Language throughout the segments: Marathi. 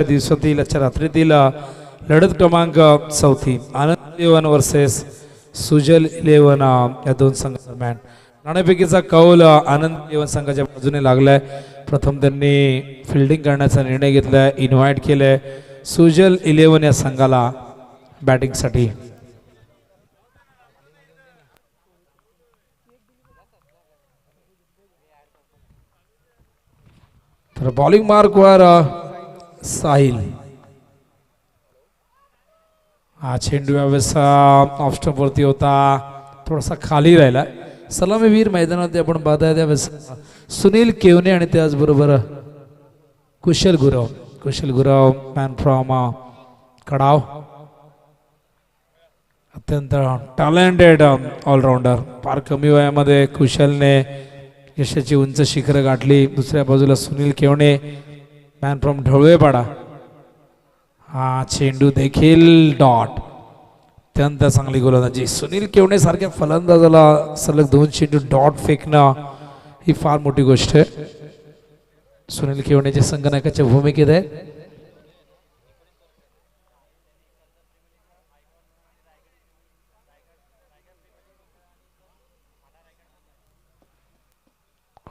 दिवसातील आजच्या रात्रीतील लढत क्रमांक 4 आनंद 11 वर्सेस सुजल 11 या दोन संघांदरम्यान नाणेफेकीचा कौल आनंद 11 संघाच्या बाजूने लागलाय। प्रथम त्यांनी फिल्डिंग करण्याचा निर्णय घेतलाय, इन्व्हाइट केलंय सुजल 11 या संघाला बॅटिंग साठी। तर बॉलिंग मार्क वर साहिल, हा चेंडू यावेळेस ऑफ स्टंप वरती होता, थोडासा खाली राहिला। सलामीवीर मैदानात आपण पाहताय त्यावेळेस सुनील केवने आणि त्याचबरोबर कुशल गुरव मॅन फ्रॉम कडाव, अत्यंत टॅलेंटेड ऑलराऊंडर। फार कमी वयामध्ये कुशलने यशाची उंच शिखर गाठली। दुसऱ्या बाजूला सुनील केवने मॅन फ्रॉम ढवळेपाडा, हा चेंडू देखील डॉट, अत्यंत चांगली गोलंदाजी। सुनील केवने सारख्या फलंदाजाला सलग 2 चेंडू डॉट फेकणं ही फार मोठी गोष्ट आहे। सुनील केवनेचे संघनायकाच्या भूमिकेत आहे।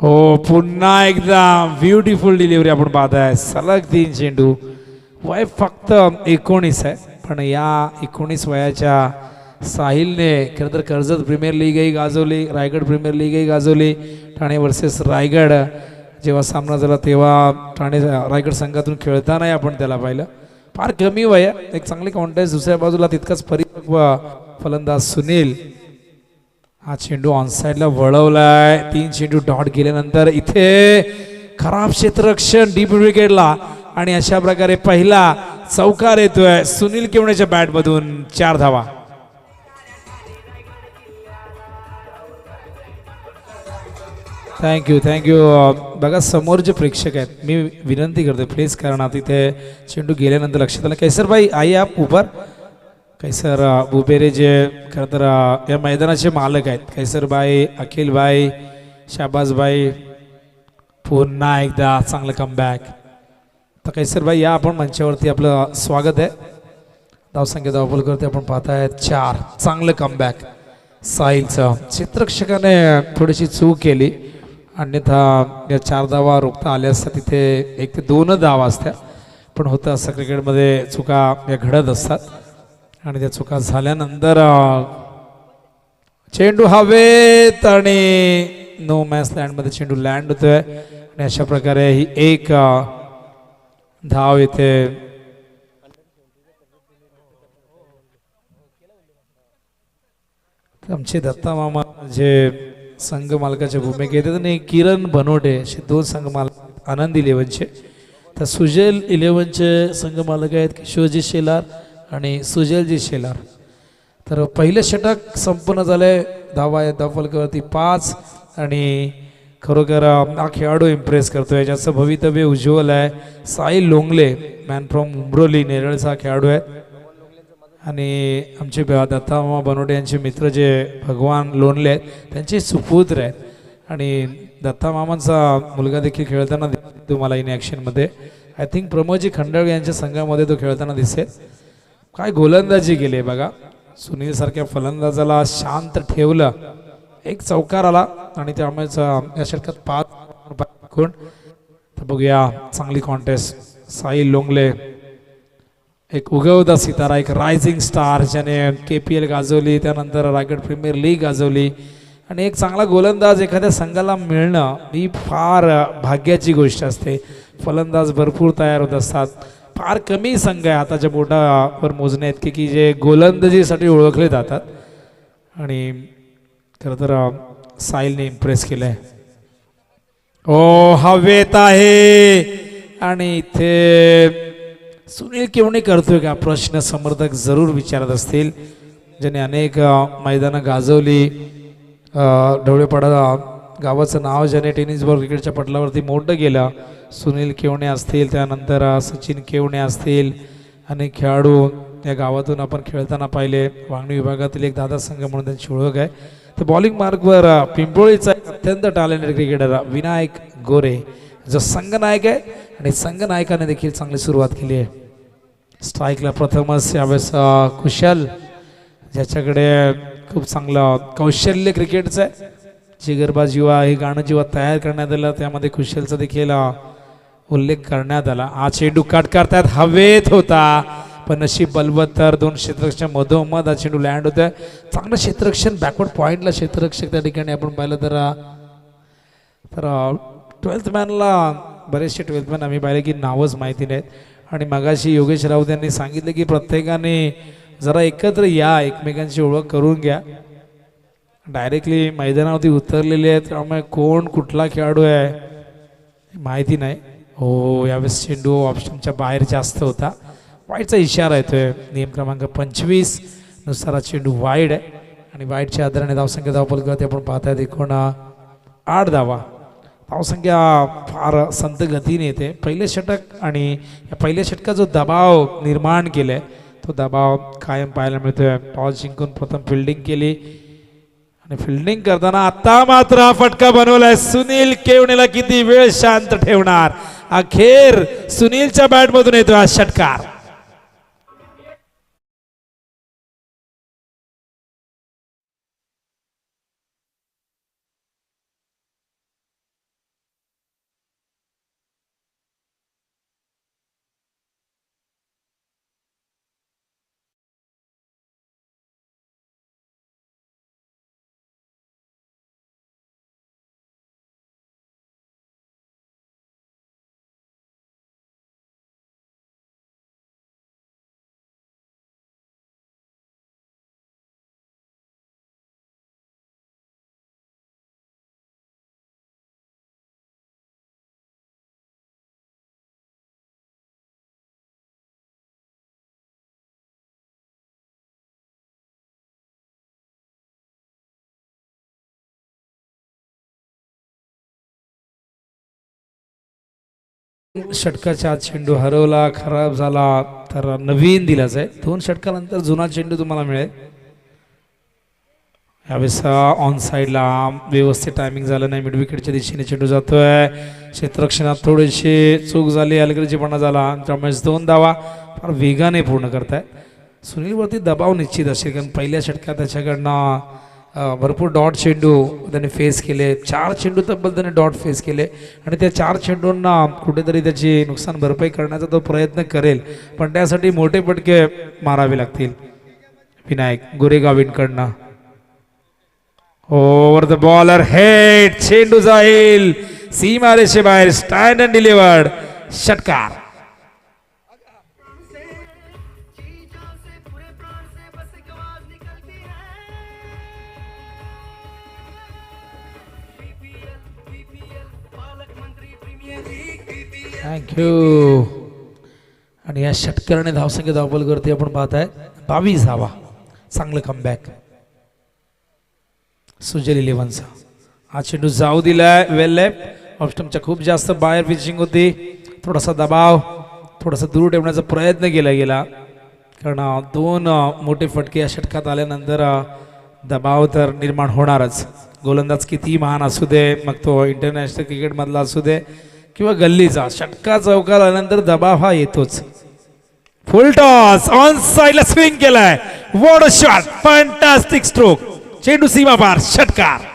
हो, पुन्हा एकदा ब्युटिफुल डिलिव्हरी आपण पाहताय। सलग 3 चेंडू, वय फक्त 19 आहे, पण या 19 वयाच्या साहिलने खरं तर कर्जत प्रीमियर लीगही गाजवली, रायगड प्रीमियर लीगही गाजवली। ठाणे वर्सेस रायगड जेव्हा सामना झाला तेव्हा ठाणे रायगड संघातून खेळतानाही आपण त्याला पाहिलं। फार कमी वय, एक चांगली कॉन्टेस्ट। दुसऱ्या बाजूला तितकाच परिपक्व फलंदाज सुनील, हा चेंडू ऑन साइडला वळवलाय। 3 चेंडू डॉट गेल्यानंतर इथे खराब क्षेत्ररक्षण डीप विकेटला आणि अशा प्रकारे पहिला चौकार येतोय सुनील केवनेच्या बॅट मधून। 4 धावा। थँक्यू बघा समोर जे प्रेक्षक आहेत, मी विनंती करते प्लीज, कारण तिथे चेंडू गेल्यानंतर लक्षात आलं। कैसर भाई आई आप ऊपर, कैसर बुबेरे जे खरं तर या मैदानाचे मालक आहेत, कैसर भाई, अखिल भाई, शाबाज भाई, पुन्हा एकदा चांगलं कमबॅक। तर कैसर भाई या आपण मंचावरती, आपलं स्वागत आहे। धावसंख्या धावफल करते आपण पाहताय 4, चांगलं कमबॅक साहिलचं। क्षेत्ररक्षकाने थोडीशी चूक केली, अन्यथा या 4 धावा रोखता आल्या असतात। तिथे 1 ते 2 धावा असत्या, पण होतं असं क्रिकेटमध्ये, चुका या घडत असतात आणि त्या चुका झाल्यानंतर चेंडू हवेत आणि नो मॅच लँडमध्ये चेंडू लँड होतोय आणि अशा प्रकारे ही 1 धाव येते। आमचे दत्ता मामा जे संघ मालकाच्या भूमिकेत आहेत आणि किरण बनोटे असे 2 संघ मालक आनंद 11चे। तर सुजल 11चे संघ मालक आहेत किशोरजी शेलार आणि सुजलजी शेलार। तर पहिलं षटक संपन्न झालंय, धावा या धावफलकावरती 5 आणि खरोखर हा खेळाडू इम्प्रेस करतोय, ज्याचं भवितव्य उज्ज्वल आहे। साहिल लोंगले मॅन फ्रॉम उमरोली नेरळचा खेळाडू आहे आणि आमचे दत्ता मामा बनोटे यांचे मित्र जे भगवान लोणले आहेत त्यांचे सुपुत्र आहेत आणि दत्ता मामांचा मुलगा देखील खेळताना तुम्हाला इन ॲक्शनमध्ये, आय थिंक प्रमोदजी खंडाळगे यांच्या संघामध्ये तो खेळताना दिसेल। काय गोलंदाजी केली बघा, सुनील सारख्या फलंदाजाला शांत ठेवलं, 1 चौकार आला आणि त्यामुळे या षटकात 5 कोण। तर बघूया चांगली कॉन्टेस्ट। साहिल लोंगले एक उगवता सितारा, एक रायझिंग स्टार, ज्याने KPL गाजवली, त्यानंतर रायगड प्रीमियर लीग गाजवली आणि एक चांगला गोलंदाज एखाद्या संघाला मिळणं ही फार भाग्याची गोष्ट असते। फलंदाज भरपूर तयार होत असतात, फार कमी संघ आहे आताच्या बोटावर मोजणे इतके की जे गोलंदाजीसाठी ओळखले जातात आणि खरं तर साहिलने इम्प्रेस केलंय। ओ हवेत आहे आणि इथे सुनील केवने करतोय का प्रश्न समर्थक जरूर विचारत असतील, ज्याने अनेक मैदानं गाजवली। ढवळेपाडा गावाचं नाव ज्याने टेनिस बॉल क्रिकेटच्या पटलावरती मोठं केलं, सुनील केवने असतील, त्यानंतर सचिन केवने असतील, अनेक खेळाडू या गावातून आपण खेळताना पाहिले। वांगणी विभागातील एक दादा संघ म्हणून त्यांची ओळख आहे। तर बॉलिंग मार्कवर पिंपळीचा अत्यंत टॅलेंटेड क्रिकेटर विनायक गोरे जो संघनायक आहे आणि संघ नायकाने देखील चांगली सुरुवात केली आहे. स्ट्राईकला प्रथमच यावेळेस कुशल, ज्याच्याकडे खूप चांगलं कौशल्य क्रिकेटचं आहे. जिगरबाज युवा हे गाणं जेव्हा तयार करण्यात आलं त्यामध्ये कुशलचा देखील उल्लेख करण्यात आला. हा चेंडू कट करतात, हवेत होता पण नशीब बलवत्तर, दोन क्षेत्ररक्षण मधोमध हा चेंडू लँड होत आहे. चांगलं क्षेत्ररक्षण, बॅकवर्ड पॉईंटला क्षेत्ररक्षक त्या ठिकाणी आपण पाहिलं तर 12th मॅनला बरेचसे 12th मॅन आम्ही पाहिले की नावच माहिती नाहीत. आणि मगाशी योगेश राऊत यांनी सांगितलं की प्रत्येकाने जरा एकत्र या, एकमेकांची ओळख करून घ्या. डायरेक्टली मैदानावरती उतरलेले आहेत त्यामुळे कोण कुठला खेळाडू आहे माहिती नाही. हो, यावेळेस चेंडू ऑप्शनच्या बाहेर जास्त होता, वाईडचा इशारा येतोय. नियम क्रमांक 25 नुसार हा चेंडू वाईड आहे आणि वाईडच्या आधाराने धावसंख्या धावपल करते आपण पाहतायत 8 धावा. धावसंख्या फार संत गतीने येते. पहिले षटक आणि या पहिल्या षटकात जो दबाव निर्माण केलाय तो दबाव कायम पाहायला मिळतोय. टॉस जिंकून प्रथम फिल्डिंग केली आणि फिल्डिंग करताना आता मात्र हा फटका बनवलाय. सुनील केवणेला किती वेळ शांत ठेवणार. अखेर सुनीलच्या बॅटमधून येतो हा षटकार. षटकाच्या आत चेंडू हरवला, खराब झाला तर नवीन दिला जाईल. 2 षटकानंतर जुना चेंडू तुम्हाला मिळेल. यावेळेस ऑन साईडला व्यवस्थित टायमिंग झालं नाही, मिड विकेटच्या दिशेने चेंडू जातोय. क्षेत्ररक्षणात थोडीशी चूक झाली, हलगर्जीपणा झाला, त्यामुळे 2 धावा फार वेगाने पूर्ण करताय. सुनीलवरती दबाव निश्चित असेल कारण पहिल्या षटकात त्याच्याकडनं भरपूर डॉट चेंडू त्याने फेस केले. 4 चेंडू तब्बल त्याने डॉट फेस केले आणि त्या 4 चेंडूंना कुठेतरी त्याची नुकसान भरपाई करण्याचा तो प्रयत्न करेल, पण त्यासाठी मोठे फटके मारावे लागतील. विनायक गोरेगावींकडनं ओव्हर द बॉलर हेड, चेंडू जाईल सीमारेषे बाहेर. स्टँड अँड डिलिव्हर्ड, षटकार. थँक्यू. आणि या षटकाराने धावसंख्या धावपल करते आपण पाहताय 22 धावा. चांगलं कमबॅक सुजल इलेव्हनचा. हा चेंडू जाऊ दिलाय वेल लेफ्ट. ऑप्शनच्या खूप जास्त बाहेर पिचिंग होती, थोडासा दबाव थोडासा दूर ठेवण्याचा प्रयत्न केला गेला कारण 2 मोठे फटके या षटकात आल्यानंतर दबाव तर निर्माण होणारच. गोलंदाज किती महान असू दे, मग तो इंटरनॅशनल क्रिकेटमधला असू दे किंवा गल्लीचा, षटका चौकार आल्यानंतर दबाव हा येतोच. फुल टॉस ऑन साइडला स्विंग केलाय. What a shot, fantastic stroke. चेंडू सीमा पार, षटकार.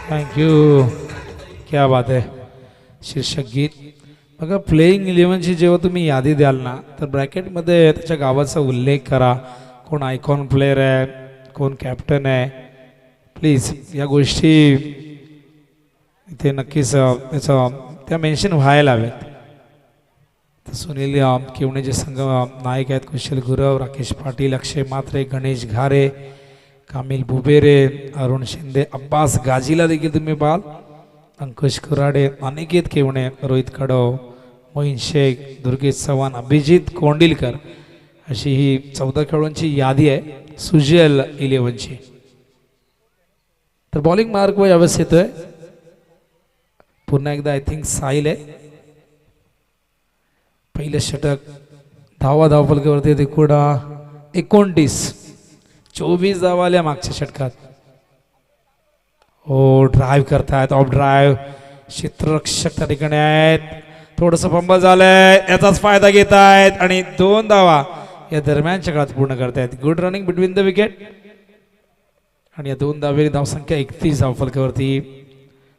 थँक्यू. क्या बात आहे. शीर्षक गीत बघा. प्लेइंग 11ची जेव्हा तुम्ही यादी द्याल ना तर ब्रॅकेटमध्ये त्याच्या गावाचा उल्लेख करा. कोण आयकॉन प्लेयर आहे, कोण कॅप्टन आहे. प्लीज या गोष्टी इथे नक्कीच त्याचं त्या मेन्शन व्हायला हव्यात. तर सुनील केवणे जे संघ नायक आहेत, कुशल गुरव, राकेश पाटील, अक्षय म्हात्रे, गणेश घारे, कामिल बुबेरे, अरुण शिंदे, अब्बास गाजीला देखील तुम्ही पाहाल, अंकुश कुराडे, अनिकेत केवणे, रोहित कडव, मोहीन शेख, दुर्गेश चव्हाण, अभिजित कोंडिलकर अशी ही 14 खेळाडूंची यादी आहे सुजल 11ची. तर बॉलिंग मार्क व यावेळेस येतोय पुन्हा एकदा आय थिंक साहिल आहे. पहिले षटक धावफलकावरती एकूण 24 धावा आल्या मागच्या षटकात. हो ड्राईव्ह करतायत, ऑफ ड्राईव्ह, क्षेत्ररक्षक त्या ठिकाणी आहेत, थोडस फंबल झालंय, याचाच फायदा घेत आहेत आणि 2 धावा या दरम्यानच्या काळात पूर्ण करतायत. Good running between the wicket आणि या 2 धावेची धावसंख्या 31 धावफलकावरती.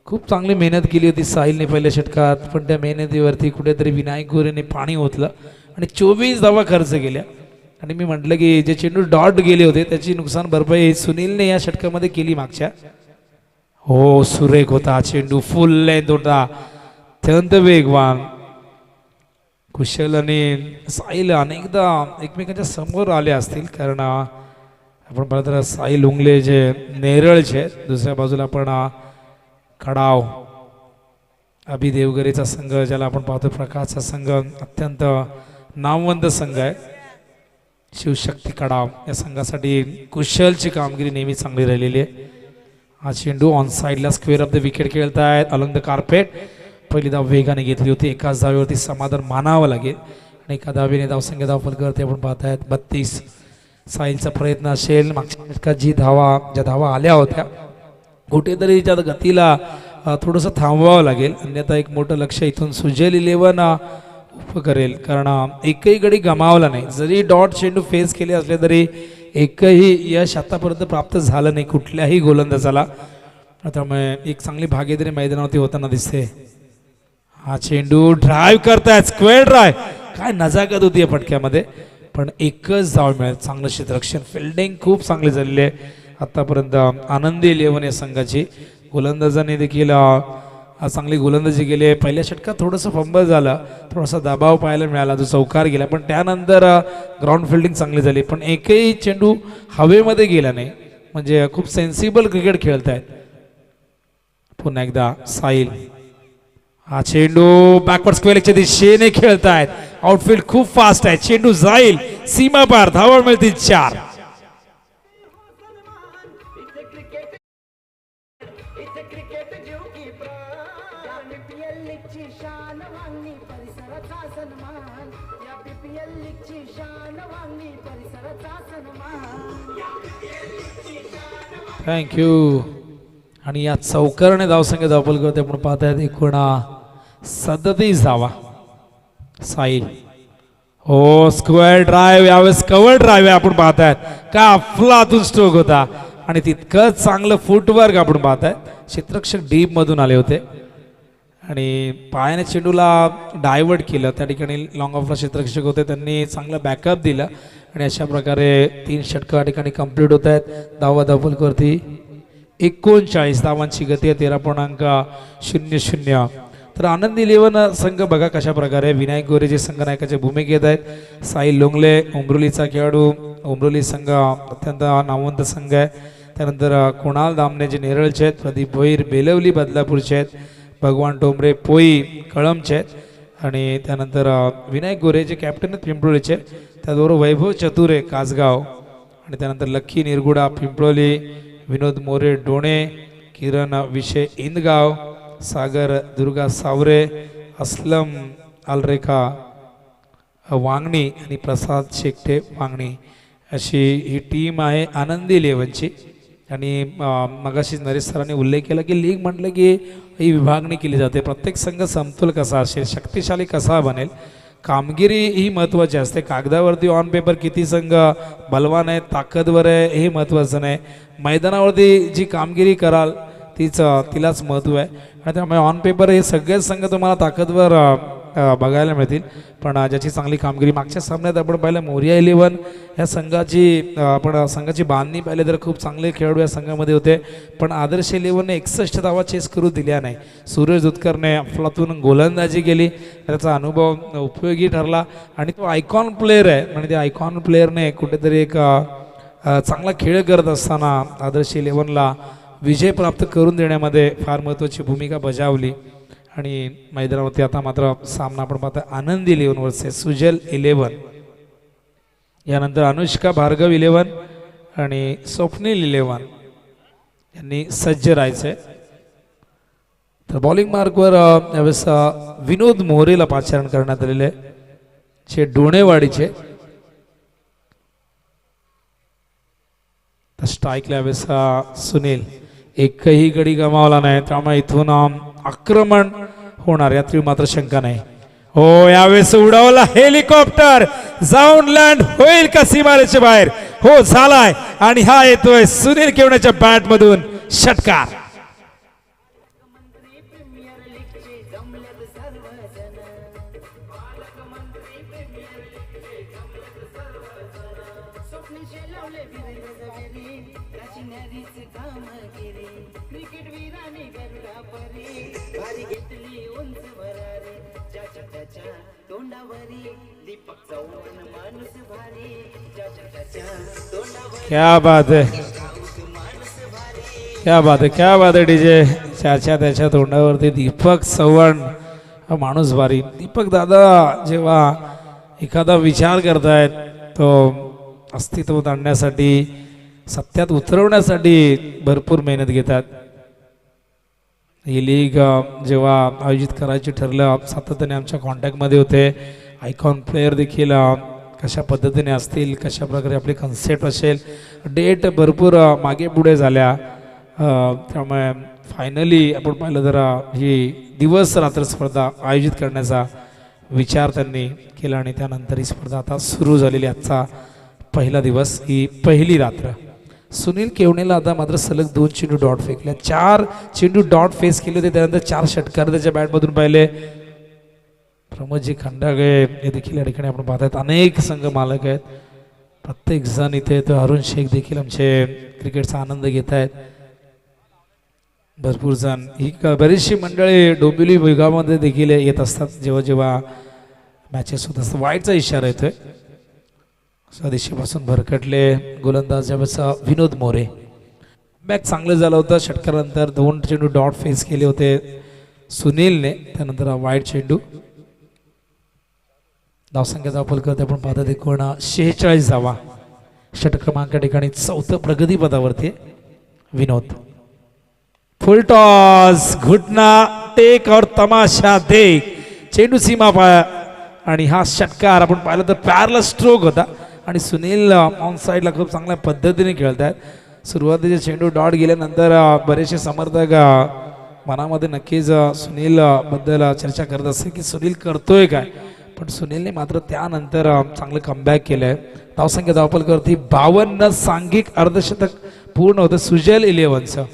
खूप चांगली मेहनत केली होती साहिलने पहिल्या षटकात, पण त्या मेहनतीवरती कुठेतरी विनायक गोरेने पाणी ओतलं आणि 24 धावा खर्च केल्या. आणि मी म्हटलं की जे चेंडू डॉट गेले होते त्याची नुकसान भरपाई सुनीलने या षटकामध्ये केली मागच्या. हो सुरेख होता चेंडू, फुल लेंथ होता, अत्यंत वेगवान, कुशल आणि साहिल अनेकदा एकमेकांच्या समोर आले असतील. कारण आपण पाहिलं तर साहिल उंगले जे नेरळचे, दुसऱ्या बाजूला आपण खडाव अभि देवगरेचा संघ ज्याला आपण पाहतो, प्रकाशचा संघ अत्यंत नामवंत संघ आहे. शिवशक्ती कडाव या संघासाठी कुशलची कामगिरी नेहमी चांगली राहिलेली आहे. हा चेंडू ऑन साईडला स्क्वेअर ऑफ द विकेट खेळतायत अलंग द कार्पेट. पहिली धाव वेगाने घेतली होती, एकाच धावेवरती समाधान मानावं लागेल आणि एका धावेने धावसंख्या धावफलकावरती आपण पाहतायत 32. साहिलचा प्रयत्न असेल मागच्या षटकात ज्या धावा आल्या होत्या कुठेतरी त्या गतीला थोडंसं थांबवावं लागेल, अन्यथा एक मोठं लक्ष इथून सुजल 11 उभं करेल. कारण एकही गडी गमावला नाही, जरी डॉट चेंडू फेस केले असले तरी एकही यश आतापर्यंत प्राप्त झालं नाही कुठल्याही गोलंदाजाला. त्यामुळे एक चांगली भागीदारी मैदानावरती होताना दिसते. हा चेंडू ड्राईव्ह करतायत, स्क्वेअर ड्राईव्ह, काय नजाकत होती या फटक्यामध्ये, पण एकच धाव मिळेल. चांगलं क्षेत्ररक्षण, फिल्डिंग खूप चांगली झालेली आहे आतापर्यंत आनंदी 11 या संघाची. गोलंदाजाने देखील चांगली गोलंदाजी केली. पहिल्या षटकात थोडंसं फंबल झालं, थोडासा दबाव पाहायला मिळाला, जो चौकार गेला, पण त्यानंतर ग्राउंड फिल्डिंग चांगली झाली, पण एकही चेंडू हवेमध्ये गेला नाही. म्हणजे खूप सेन्सिबल क्रिकेट खेळतायत. पुन्हा एकदा साहिल, हा चेंडू बॅकवर्ड स्क्वेअरच्या दिशेने खेळतायत, आउटफील्ड खूप फास्ट आहे, चेंडू जाईल सीमा पार, धावा मिळतील 4. थँक्यू. आणि या चौकारने धावसंख्या धावफलकावरती आपण पाहतायत एकूण 37 धावा. साहिल, हो स्क्वेअर ड्राईव्ह, यावेळेस कव्हर ड्राईव्ह आपण पाहतायत, का अफलातून स्ट्रोक होता आणि तितकंच चांगलं फुटवर्क आपण पाहतायत. क्षेत्ररक्षक डीप मधून आले होते आणि पायाने चेंडूला डायव्हर्ट केलं. त्या ठिकाणी लॉंग ऑफला क्षेत्ररक्षक होते, त्यांनी चांगलं बॅकअप दिलं आणि अशा प्रकारे 3 षटकं या ठिकाणी कंप्लीट होत आहेत. धावफलकावरती 39 धावांची गती आहे, 13.00. तर आनंदी 11 संघ बघा कशा प्रकारे विनायक गोरे जे संघनायकाच्या भूमिकेत आहेत. साहिल लोंगले उमरोलीचा खेळाडू, उमरोली संघ अत्यंत नामवंत संघ आहे. त्यानंतर कुणाल दामने जे नेरळचे आहेत, प्रदीप भोईर बेलवली बदलापूरचे आहेत, भगवान टोंबरे पोई कळमचे आहेत आणि त्यानंतर विनायक गोरे जे कॅप्टन आहेत पिंपळोलीचे, त्याचबरोबर वैभव चतुरे कासगाव आणि त्यानंतर लक्की निरगुडा पिंपळोली, विनोद मोरे डोणे, किरण विषय इंदगाव, सागर दुर्गा सावरे, असलम अलरेखा वांगणी आणि प्रसाद शेकटे वांगणी अशी ही टीम आहे आनंदी 11ची. आणि मगाशी नरेश सरांनी उल्लेख केला की लीग म्हटलं की ही विभागणी केली जाते, प्रत्येक संघ समतोल कसा असेल, शक्तिशाली कसा बनेल, कामगिरी ही महत्त्वाची असते. कागदावरती ऑन पेपर किती संघ बलवान आहे, ताकदवर आहे हे महत्त्वाचं नाही, मैदानावरती जी कामगिरी कराल तिलाच महत्त्व आहे. आणि त्यामुळे ऑन पेपर हे सगळेच संघ तुम्हाला ताकदवर बघायला मिळतील, पण ज्याची चांगली कामगिरी मागच्या सामन्यात आपण पाहिलं मोरिया 11 ह्या संघाची आपण संघाची बांधणी पाहिली तर खूप चांगले खेळाडू या संघामध्ये होते, पण आदर्श 11ने 61 धावा चेस करू दिल्या नाही. सूरज दुधकरने अफलातून गोलंदाजी केली, त्याचा अनुभव उपयोगी ठरला आणि तो आयकॉन प्लेअर आहे. म्हणजे त्या आयकॉन प्लेअरने कुठेतरी एक चांगला खेळ करत असताना आदर्श 11ला विजय प्राप्त करून देण्यामध्ये फार महत्त्वाची भूमिका बजावली आणि मैदानावरती आता मात्र सामना आपण पाहता आनंदी 11 वर्सेस सुजल 11. यानंतर अनुष्का भार्गव 11 आणि स्वप्नील 11 यांनी सज्ज राहायचे. तर बॉलिंग मार्कवर यावेळेस विनोद मोरेला पाचारण करण्यात आलेले जे डोणेवाडीचे. तर स्ट्राईकला यावेळेस सुनील एकही गडी गमावला नाही त्यामुळे इथून आक्रमण होणार यात मात्र शंका नाही. हो यावेळेस उडवला हेलिकॉप्टर जाऊन लँड होईल का सीमारेषेच्या बाहेर. हो झालाय आणि हा येतोय सुनील केवण्याच्या बॅट मधून षटकार. क्या बात है, क्या बात है, क्या बात है डीजे. चाचा त्याच्या तोंडावरती दीपक चव्हाण हा माणूस भारी. दीपक दादा जेव्हा एखादा विचार करतायत तो अस्तित्वात आणण्यासाठी सत्यात उतरवण्यासाठी भरपूर मेहनत घेतात. ही लीग जेव्हा आयोजित करायची ठरलं सातत्याने आमच्या कॉन्टॅक्टमध्ये होते. आयकॉन प्लेयर देखील कशा पद्धतीने असतील, कशा प्रकारे आपली कन्सेप्ट असेल, डेट भरपूर मागे पुढे झाल्या. त्यामुळे फायनली आपण पाहिलं तर ही दिवस रात्र स्पर्धा आयोजित करण्याचा विचार त्यांनी केला आणि त्यानंतर ही स्पर्धा आता सुरू झालेली. आजचा पहिला दिवस, ही पहिली रात्र. सुनील केवणेला आता मात्र सलग 2 चेंडू डॉट फेकल्या, 4 चेंडू डॉट फेस केले होते. त्यानंतर 4 षटकार त्याच्या बॅटमधून पाहिले. प्रमोदजी खंडागळे हे देखील या ठिकाणी आपण पाहतात. अनेक संघ मालक आहेत, प्रत्येक जण इथे. तो अरुण शेख देखील आमचे क्रिकेटचा आनंद घेत आहेत. भरपूर जण, ही बरीचशी मंडळी डोंबिवली विभागामध्ये देखील येत असतात जेव्हा जेव्हा मॅचेस होत असतात. वाईटचा इशारा येतोय. स्वदेशीपासून भरकटले गोलंदाज ज्यावेळेस विनोद मोरे. बॅक चांगलं झालं होतं. षटकारानंतर 2 चेंडू डॉट फेस केले होते सुनीलने. त्यानंतर वाईट चेंडू. धावसंख्या धावफल करते आपण पाहतात एकूण 46 धावा. षटक क्रमांक ठिकाणी 4थं प्रगतीपदावरती विनोद. फुल टॉस, घुटना टेक और तमाशा देख. चेंडू सीमा पाया आणि हा षटकार आपण पाहिलं तर पॅरल स्ट्रोक होता आणि सुनील ऑन साईडला खूप चांगल्या पद्धतीने खेळत आहेत. सुरुवातीचे चेंडू डॉट गेल्यानंतर बरेचसे समर्थक मनामध्ये नक्कीच सुनील बद्दल चर्चा करत असते की सुनील करतोय काय, पण सुनीलने मात्र त्यानंतर चांगलं कमबॅक केलंय. धावसंख्या धावफलकावरती 52 सांघिक अर्धशतक पूर्ण होतं सुजल 11चं.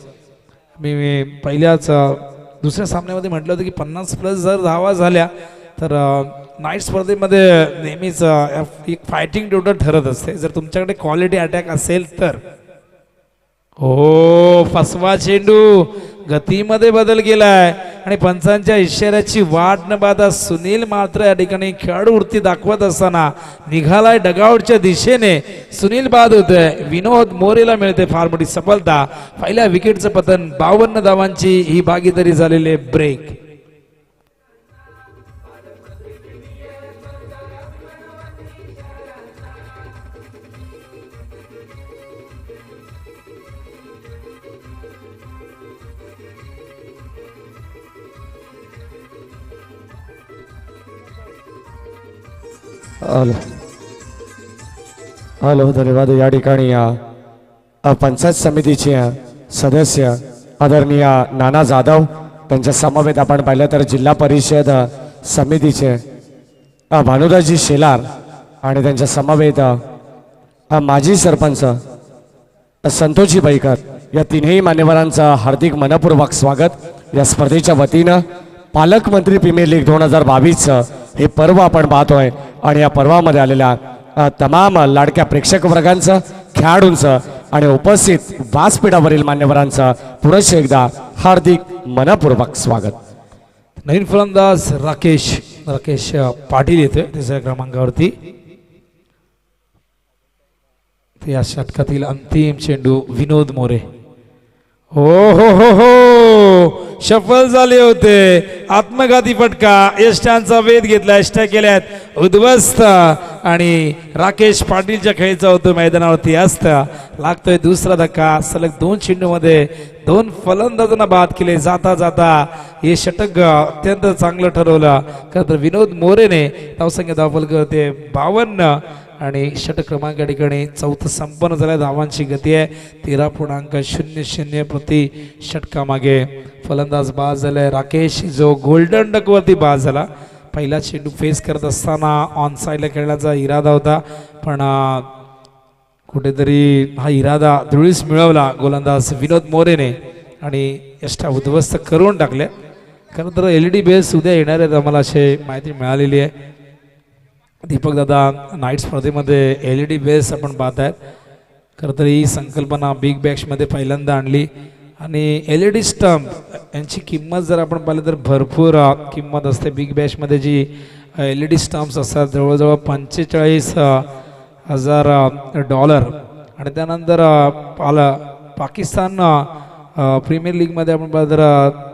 मी पहिल्याच दुसऱ्या सामन्यामध्ये म्हटलं होतं की 50+ जर धावा झाल्या तर नाईट स्पर्धेमध्ये नेहमीच एक फायटिंग टोटल ठरत असते. जर तुमच्याकडे क्वालिटी अटॅक असेल तर. हो फसवा चेंडू, गतीमध्ये बदल केलाय आणि पंचांच्या इशाऱ्याची वाट न पाहता सुनील मात्र या ठिकाणी खेळाडूवृत्ती दाखवत असताना निघालाय डगआउटच्या दिशेने. सुनील बाद होतोय. विनोद मोरेला मिळते फार मोठी सफलता. पहिल्या विकेटचं पतन. 52 धावांची ही भागीदारी झालेली ब्रेक. हॅलो धन्यवाद. या ठिकाणी पंचायत समितीचे सदस्य आदरणीय नाना जाधव त्यांच्या समवेत आपण पाहिलं तर जिल्हा परिषद समितीचे भानुदासजी शेलार आणि त्यांच्या समवेत माजी सरपंच संतोषजी बैकर या तिन्ही मान्यवरांचं हार्दिक मनपूर्वक स्वागत. या स्पर्धेच्या वतीनं पालकमंत्री प्रीमियर लीग 2022 हे पर्व आपण पाहतोय आणि या पर्वामध्ये आलेल्या तमाम लाडक्या प्रेक्षक वर्गांचं, खेळाडूंचं आणि उपस्थित व्यासपीठावरील मान्यवरांचं पुनश्च एकदा हार्दिक मनपूर्वक स्वागत. नवीन फलंदाज राकेश पाटील येतोय तिसऱ्या क्रमांकावरती. या षटकातील अंतिम चेंडू विनोद मोरे. हो सफल झाले होते. आत्मघाती फटका. यष्टांचा वेध घेतला. यष्टा केल्यात उद्ध्वस्त आणि राकेश पाटीलच्या खेळीचा होतो मैदानावरती. असता लागतोय दुसरा धक्का. सलग 2 चेंडूमध्ये 2 फलंदाजांना बाद केले. जाता जाता हे षटक अत्यंत चांगलं ठरवलं. खरं तर विनोद मोरेने धावसंख्या धावफल करते 52 आणि षटक क्रमांक या ठिकाणी चौथं संपन्न झालं. धावांची गती आहे 13.00 प्रति षटकामागे. फलंदाज बाद झालाय राकेश जो गोल्डन डकवरती बाद झाला. पहिला चेंडू फेस करत असताना ऑन साईडला खेळण्याचा इरादा होता पण कुठेतरी हा इरादा धुळीस मिळवला गोलंदाज विनोद मोरेने आणि यष्टा उद्ध्वस्त करून टाकले. खरं तर LED बेस उद्या येणार आहेत आम्हाला अशी माहिती मिळालेली आहे. दीपक दादा नाईट स्पर्धेमध्ये LED बेस आपण पाहत आहेत. खरं तर ही संकल्पना बिग बॅशमध्ये पहिल्यांदा आणली आणि LED स्टंप यांची किंमत जर आपण पाहिलं तर भरपूर किंमत असते. बिग बॅशमध्ये जी LED स्टंप्स असतात जवळजवळ $45,000 आणि त्यानंतर पाकिस्तान प्रीमियर लीगमध्ये आपण पाहिलं तर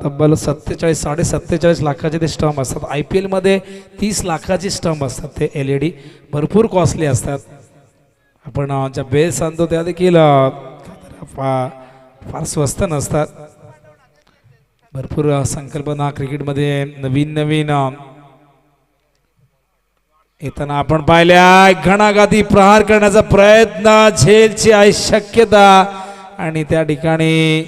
तब्बल 47-47 लाखाचे ते स्टंप असतात. IPL मध्ये 30 लाखाची स्टंप असतात. ते LED भरपूर कॉस्टली असतात. आपण ज्या बेल्स आणतो त्या देखील फार स्वस्त नसतात. भरपूर संकल्पना क्रिकेटमध्ये नवीन नवीन येताना आपण पाहिल्या. घणाघाती प्रहार करण्याचा प्रयत्न. झेलची आहे शक्यता आणि त्या ठिकाणी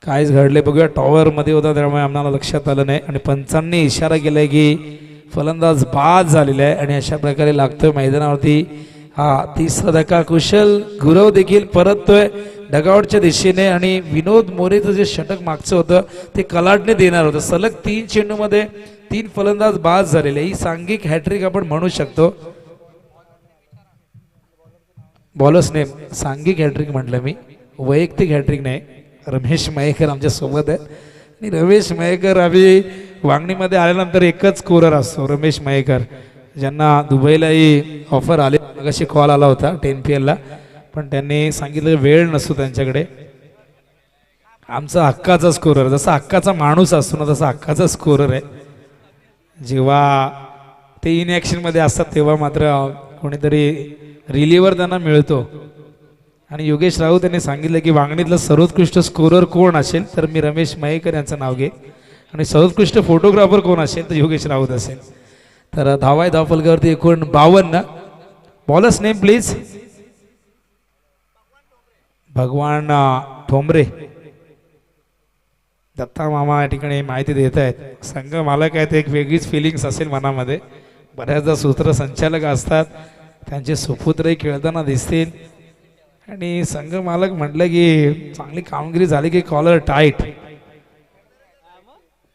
काहीच घडले बघूया. टॉवर मध्ये होता त्यामुळे आम्हाला लक्षात आलं नाही आणि पंचांनी इशारा केलाय की फलंदाज बाद झालेला आहे आणि अशा प्रकारे लागतोय मैदानावरती हा तिसरा धक्का. कुशल गुरव देखील परततोय डगआउटच्या दिशेने आणि विनोद मोरेचं जे षटक मागचं होतं ते कलाडने देणार होतं. सलग 3 चेंडूमध्ये 3 फलंदाज बाद झालेले. ही सांघिक हॅट्रिक आपण म्हणू शकतो. बॉलर्सने सांघिक हॅट्रिक म्हटलं मी, वैयक्तिक हॅट्रिक नाही. रमेश मयेकर आमच्या सोबत आहे आणि रमेश मयेकर आम्ही वांगणीमध्ये आल्यानंतर एकच स्कोरर असतो रमेश मयेकर, ज्यांना दुबईलाही ऑफर आले. अशी कॉल आला होता 10 PL पण त्यांनी सांगितलं वेळ नसतो त्यांच्याकडे. आमचा हक्काचा स्कोरर, जसा हक्काचा माणूस असतो ना तसा हक्काचा स्कोरर आहे. जेव्हा ते इन ॲक्शनमध्ये असतात तेव्हा मात्र कोणीतरी रिलीवर त्यांना मिळतो. आणि योगेश राऊत यांनी सांगितलं की वांगणीतलं सर्वोत्कृष्ट स्कोरर कोण असेल तर मी रमेश मयेकर यांचं नाव घे आणि सर्वोत्कृष्ट फोटोग्राफर कोण असेल तर योगेश राऊत असेल. तर धावाय धावफलकावरती एकूण 52. Bowlers name please. भगवान ठोंबरे. दत्ता मामा या ठिकाणी माहिती देत आहेत. संघ मालक आहेत, एक वेगळीच फिलिंग्स असेल मनामध्ये. बऱ्याचदा सूत्रसंचालक असतात, त्यांचे सुपुत्रही खेळताना दिसतील आणि संघ मालक म्हटलं की चांगली कामगिरी झाली की कॉलर टाईट.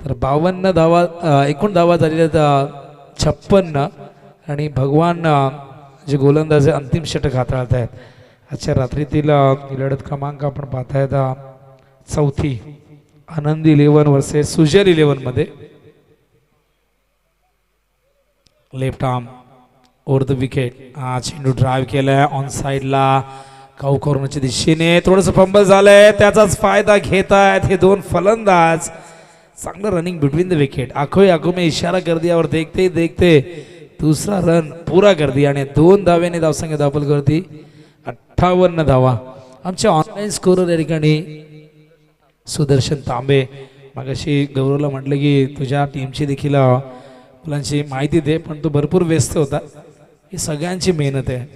तर 52 धावा एकूण धावा झालेल्या 56 आणि भगवान जे गोलंदाज अंतिम षटक हाताळत आहेत. आजच्या रात्रीतील लढत क्रमांक आपण पाहतायत चौथी आनंद 11 वर्सेस सुजल 11 मध्ये. Left arm over the wicket. हा चेंडू ड्राईव्ह केलाय ऑन साईडला काऊ कॉर्नरच्या दिशेने. थोडंसं फंबल झालंय, त्याचाच फायदा घेत आहेत हे 2 फलंदाज. चांगलं रनिंग बिटवीन द विकेट. आखो में इशारा कर दिया और देखते देखते दूसरा रन पूरा कर दिया आणि 2 धाव्याने धावसंख्या धावफल करती 58 धावा. आमचे ऑनलाईन स्कोरर या ठिकाणी सुदर्शन तांबे. मागाशी गौरवला म्हटलं की तुझ्या टीमची देखील मुलांची माहिती दे, पण तो भरपूर व्यस्त होता. ही सगळ्यांची मेहनत आहे.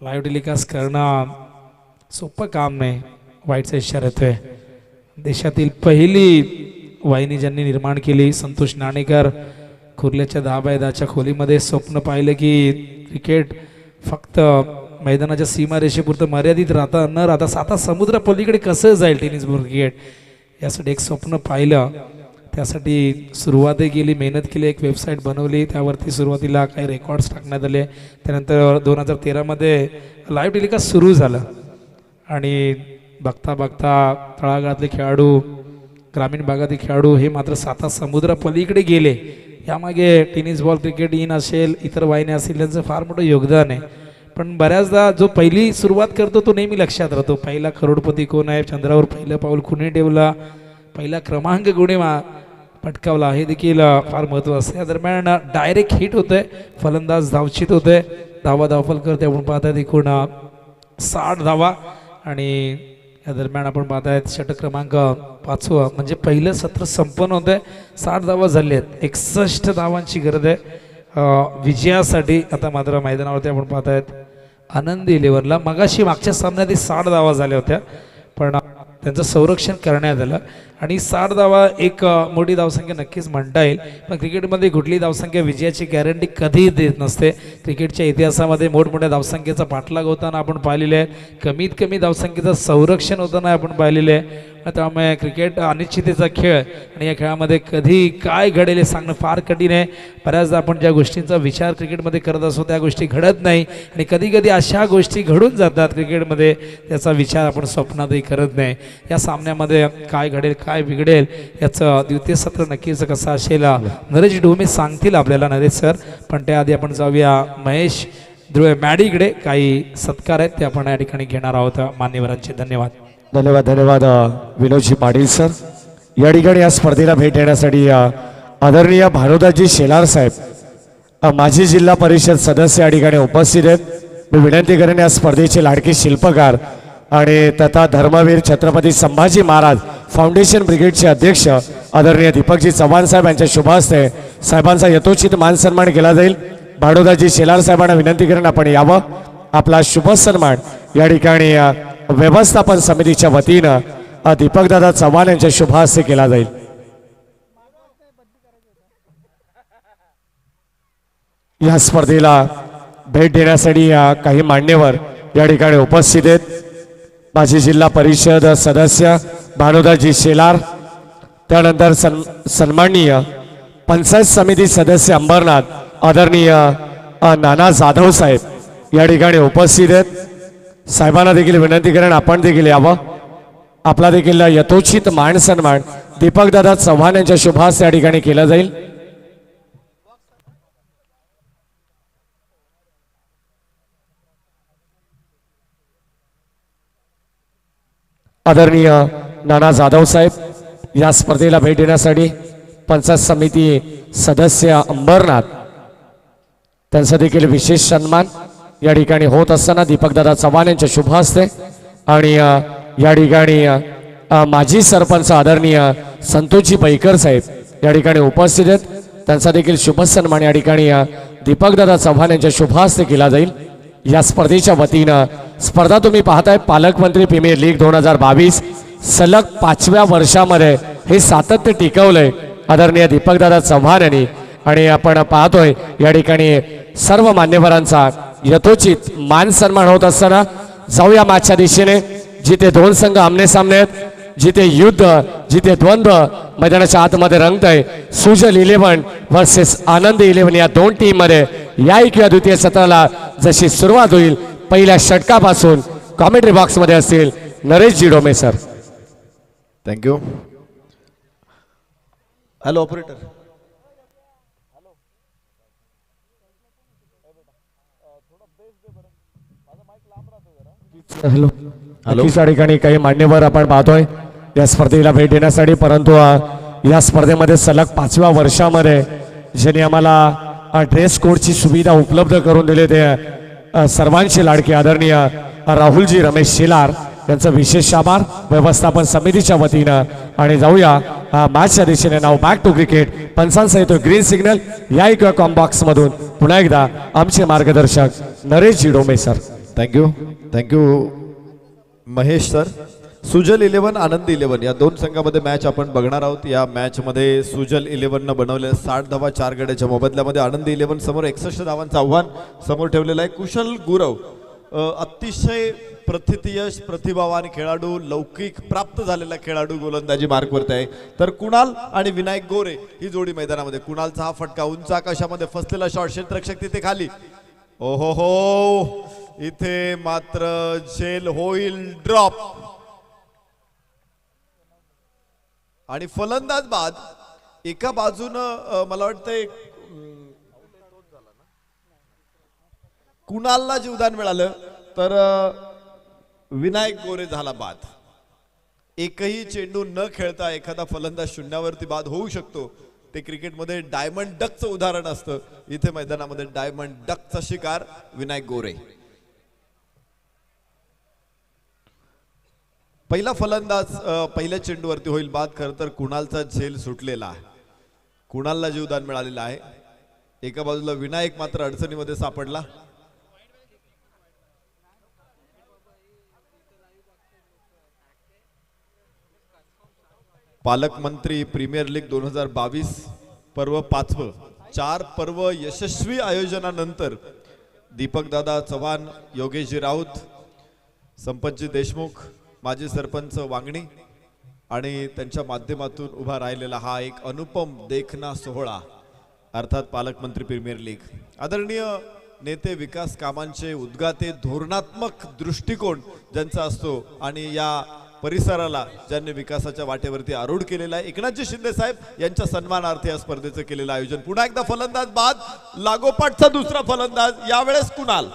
लाईव्ह टेलिकास्ट करणं सोपं काम नाही. वाईटचा इशारा येतोय. देशातील पहिली वाहिनी ज्यांनी निर्माण केली संतोष नाणेकर. कुर्ल्याच्या 10x10च्या खोलीमध्ये स्वप्न पाहिलं की क्रिकेट फक्त मैदानाच्या सीमारेषेपुरतं मर्यादित राहता न राहता 7 समुद्र पलीकडे कसं जाईल टेनिस क्रिकेट, यासाठी एक स्वप्न पाहिलं. त्यासाठी सुरुवातही केली, मेहनत केली, एक वेबसाईट बनवली. त्यावरती सुरुवातीला काही रेकॉर्ड्स टाकण्यात आले. त्यानंतर 2013 मध्ये लाईव्ह टेलिकास्ट सुरू झालं आणि बघता बघता तळागाळातले खेळाडू, ग्रामीण भागातील खेळाडू हे मात्र 7 समुद्र पलीकडे गेले. यामागे टेनिस बॉल क्रिकेट इन असेल, इतर वाहिन्या असेल, त्यांचं फार मोठं योगदान आहे. पण बऱ्याचदा जो पहिली सुरुवात करतो तो नेहमी लक्षात राहतो. पहिला करोडपती कोण आहे, चंद्रावर पहिलं पाऊल कुणी ठेवला, पहिला क्रमांक कोणी पटकावला, हे देखील फार महत्त्वाचं असतं. या दरम्यान डायरेक्ट हिट होतंय, फलंदाज धावचित होतोय, धावफल करते. आपण पाहताय एकूण 60 धावा आणि या दरम्यान आपण पाहतायत षटक क्रमांक 5 म्हणजे पहिलं सत्र संपन्न होतंय. 60 धावा झाले आहेत, 61 धावांची गरज आहे विजयासाठी. आता मात्र मैदानावरती आपण पाहतायत आनंदी इलेव्हनला मगाशी मागच्या सामन्यात 60 धावा झाल्या होत्या, पण त्यांचं संरक्षण करण्यात आलं आणि 60 धावा एक मोठी धावसंख्या नक्कीच म्हणता येईल. पण क्रिकेटमध्ये कुठली धावसंख्या विजयाची गॅरंटी कधीही देत नसते. क्रिकेटच्या इतिहासामध्ये मोठमोठ्या धावसंख्येचा पाठलाग होताना आपण पाहिलेले आहे, कमीत कमी धावसंख्येचं संरक्षण होताना आपण पाहिलेले आहे. त्यामुळे क्रिकेट अनिश्चिततेचा खेळ आणि या खेळामध्ये कधी काय घडेल हे सांगणं फार कठीण आहे. बऱ्याचदा आपण ज्या गोष्टींचा विचार क्रिकेटमध्ये करत असतो त्या गोष्टी घडत नाही आणि कधी कधी अशा गोष्टी घडून जातात क्रिकेटमध्ये, त्याचा विचार आपण स्वप्नातही करत नाही. या सामन्यामध्ये काय घडेल काय बिघडेल याचं द्वितीय सत्र नक्कीच कसं असेल नरेश ढोमे सांगतील आपल्याला, नरेश सर. पण त्याआधी आपण जाऊया महेश मॅडीकडे. काही सत्कार आहेत ते आपण या ठिकाणी घेणार आहोत मान्यवरांचे. धन्यवाद. धन्यवाद विनोदजी पाटील सर. या ठिकाणी या स्पर्धेला भेट देण्यासाठी आदरणीय भानुदासजी शेलार साहेब माजी जिल्हा परिषद सदस्य या ठिकाणी उपस्थित आहेत. मी विनंती करेन या स्पर्धेचे लाडके शिल्पकार आणि तथा धर्मवीर छत्रपती संभाजी महाराज फाउंडेशन ब्रिगेडचे अध्यक्ष आदरणीय दीपकजी चव्हाण साहेब यांच्या शुभ हस्ते साहेबांचा यथोचित मान सन्मान केला जाईल. भानुदासजी शेलार साहेबांना विनंती करेन आपण यावं. आपला शुभ सन्मान या ठिकाणी व्यवस्थापन समितीच्या वतीनं दीपकदादा चव्हाण यांच्या शुभ हस्ते केला जाईल. या स्पर्धेला भेट देण्यासाठी काही मान्यवर या ठिकाणी उपस्थित आहेत. माजी जिल्हा परिषद सदस्य भानुदासजी शेलार, त्यानंतर सन्माननीय पंचायत समिती सदस्य अंबरनाथ आदरणीय नाना जाधव साहेब या ठिकाणी उपस्थित आहेत. साहेबांना देखील विनंती करेन आपण देखील यावं. आपला देखील यथोचित मान सन्मान दीपकदादा चव्हाण यांच्या शुभ हस्ते या ठिकाणी केला जाईल. आदरणीय नाना जाधव साहेब या स्पर्धेला भेट देण्यासाठी पंचायत समिती सदस्य अंबरनाथ त्यांचा देखील विशेष सन्मान या ठिकाणी होत असताना दीपकदादा चव्हाण यांच्या शुभ हस्ते आणि या ठिकाणी माजी सरपंच आदरणीय संतोषजी पैकर साहेब या ठिकाणी उपस्थित आहेत. त्यांचा देखील शुभ सन्मान या ठिकाणी दीपकदादा चव्हाण यांच्या शुभ हस्ते केला जाईल. या स्पर्धेच्या वतीनं स्पर्धा तुम्ही पाहताय पालकमंत्री प्रीमियर लीग 2022 सलग 5व्या वर्षामध्ये हे सातत्य टिकवलंय आदरणीय दीपकदादा चव्हाण यांनी. आणि आपण पाहतोय या ठिकाणी सर्व मान्यवरांचा यथोचित मान सन्मान होत असताना जाऊया मागच्या दिशेने. जिथे दोन संघ आमने सामने आहेत, जिथे युद्ध, जिथे द्वंद्व मैदानाच्या आतमध्ये रंगतंय. सुजल 11 वर्सेस आनंद 11 या दोन टीम मध्ये या किंवा द्वितीय सत्राला जशी सुरुवात होईल पहिल्या षटकापासून कॉमेंट्री बॉक्स मध्ये असतील Nareshji Dome sir. Thank you. Hello operator. Hello. नक्कीच या ठिकाणी काही मान्यवर आपण पाहतोय या स्पर्धेला भेट देण्यासाठी, परंतु या स्पर्धेमध्ये सलग 5व्या वर्षामध्ये ज्यांनी आम्हाला ड्रेस कोडची सुविधा उपलब्ध करून दिली ते सर्वांचे लाडके आदरणीय राहुलजी रमेश शेलार यांचं विशेष आभार व्यवस्थापन समितीच्या वतीनं. आणि जाऊया मॅचच्या दिशेने. नाव बॅक टू क्रिकेट. पंचांचा येतो ग्रीन सिग्नल. या एक कॉम्बॉक्स मधून पुन्हा एकदा आमचे मार्गदर्शक Nareshji Dome sir. Thank you Mahesh sir. Sujal 11 Anand 11 या दोन संघामध्ये मॅच आपण बघणार आहोत. या मॅच मध्ये सुजल 11 न बनवले 60 धावा 4 गड्याच्या मोबदल्यामध्ये आनंद 11 समोर 61 धावांचं आव्हान समोर ठेवलेलं आहे. कुशल गुरव अतिशय प्रथितयश प्रतिभावान खेळाडू, लौकिक प्राप्त झालेला खेळाडू गोलंदाजी मार्कवरती आहे. तर कुणाल आणि विनायक गोरे ही जोडी मैदानामध्ये. कुणालचा हा फटका उंच आकाशामध्ये फसलेला शॉट, क्षेत्ररक्षक तिथे खाली. ओहो हो, इथे मात्र झेल होईल ड्रॉप आणि फलंदाज बाद. एका बाजूनं मला वाटतंय कुणालला जीवदान मिळालं तर विनायक गोरे झाला बाद. एकही चेंडू न खेळता एखादा फलंदाज शून्यावरती बाद होऊ शकतो. ते क्रिकेटमध्ये डायमंड डकचं उदाहरण असतं. इथे मैदानामध्ये डायमंड डकचा शिकार विनायक गोरे. पहिला फलंदाज पहिल्या चेंडूवरती होईल बाद. खरं तर कुणालचा झेल सुटलेला आहे. कुणालला जीवदान मिळालेलं आहे. एका बाजूला विनायक मात्र अडचणीमध्ये सापडला. पालकमंत्री प्रीमियर लीग 2022 पर्व 5व 4 पर्व यशस्वी आयोजनानंतर दीपकदादा चव्हाण, योगेशजी राऊत, संपतजी देशमुख, माजी सरपंच वांगणी आणि त्यांच्या माध्यमातून उभा राहिलेला हा एक अनुपम देखना सोहळा अर्थात पालकमंत्री प्रीमियर लीग. आदरणीय नेते, विकास कामांचे उद्गाते, धोरणात्मक दृष्टिकोन ज्यांचा असतो आणि या परिसराला ज्यांनी विकासाच्या वाटेवरती आरूढ केलेला आहे, एकनाथजी शिंदे साहेब यांच्या सन्मानार्थ या स्पर्धेचं केलेलं आयोजन. पुन्हा एकदा फलंदाज बाद. लागोपाठचा दुसरा फलंदाज यावेळेस कुणाल.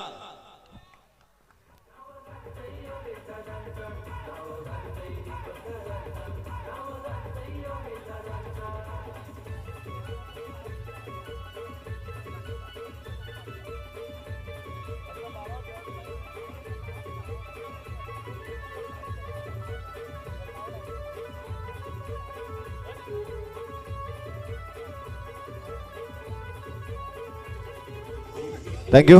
थँक्यू.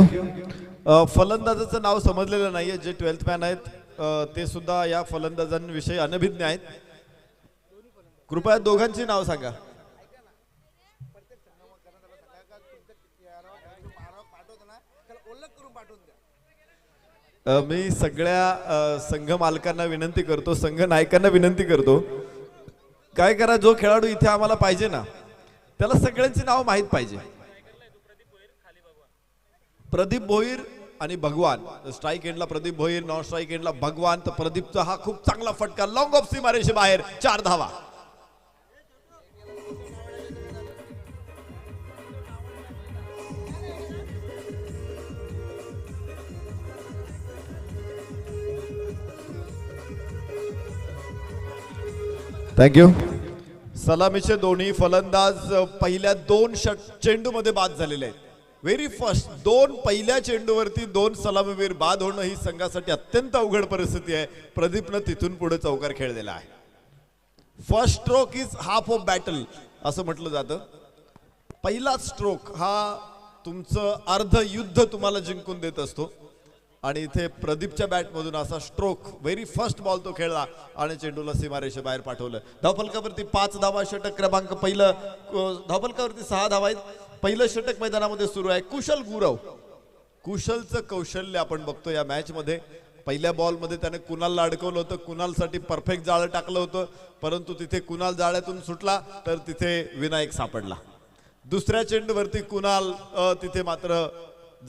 फलंदाजाचं नाव समजलेलं नाहीये. जे 12th मॅन आहेत ते सुद्धा या फलंदाजांविषयी अनभिज्ञ आहेत. कृपया दोघांची नाव सांगा. मी सगळ्या संघ मालकांना विनंती करतो, संघ नायकांना विनंती करतो, काय करा, जो खेळाडू इथे आम्हाला पाहिजे ना त्याला सगळ्यांची नाव माहीत पाहिजे. प्रदीप भोईर आणि भगवान. स्ट्राईक एंडला प्रदीप भोईर, नॉन स्ट्राईक एंडला भगवान. तर प्रदीपचा हा खूप चांगला फटका, लॉंग ऑफ सीमारेषे बाहेर, 4 धावा. थँक्यू. सलामीचे दोन्ही फलंदाज पहिल्या 2 चेंडूमध्ये बाद झालेले आहेत. व्हेरी फर्स्ट 2 पहिल्या चेंडूवरती 2 सलामीवीर बाद होणं ही संघासाठी अत्यंत अवघड परिस्थिती आहे. प्रदीपनं तिथून पुढे चौकार खेळलेला आहे. First stroke is half of battle असं म्हटलं जातं. पहिला स्ट्रोक हा तुमचं अर्ध युद्ध तुम्हाला जिंकून देत असतो. आणि इथे प्रदीपच्या बॅटमधून असा स्ट्रोक, व्हेरी फर्स्ट बॉल तो खेळला आणि चेंडूला सीमारेषेबाहेर पाठवलं. धावफलकावरती 5 धावा. षटक क्रमांक पहिलं. धावफलकावरती 6 धावा आहेत. पहिलं षटक मैदानामध्ये सुरू आहे. कुशल गुरव. कुशलचं कौशल्य आपण बघतो या मॅच मध्ये. पहिल्या बॉलमध्ये त्याने कुणालला अडकवलं होतं. कुणालसाठी परफेक्ट जाळं टाकलं होतं, परंतु तिथे कुणाल जाळ्यातून सुटला तर तिथे विनायक सापडला. दुसऱ्या चेंडूवरती कुणाल तिथे मात्र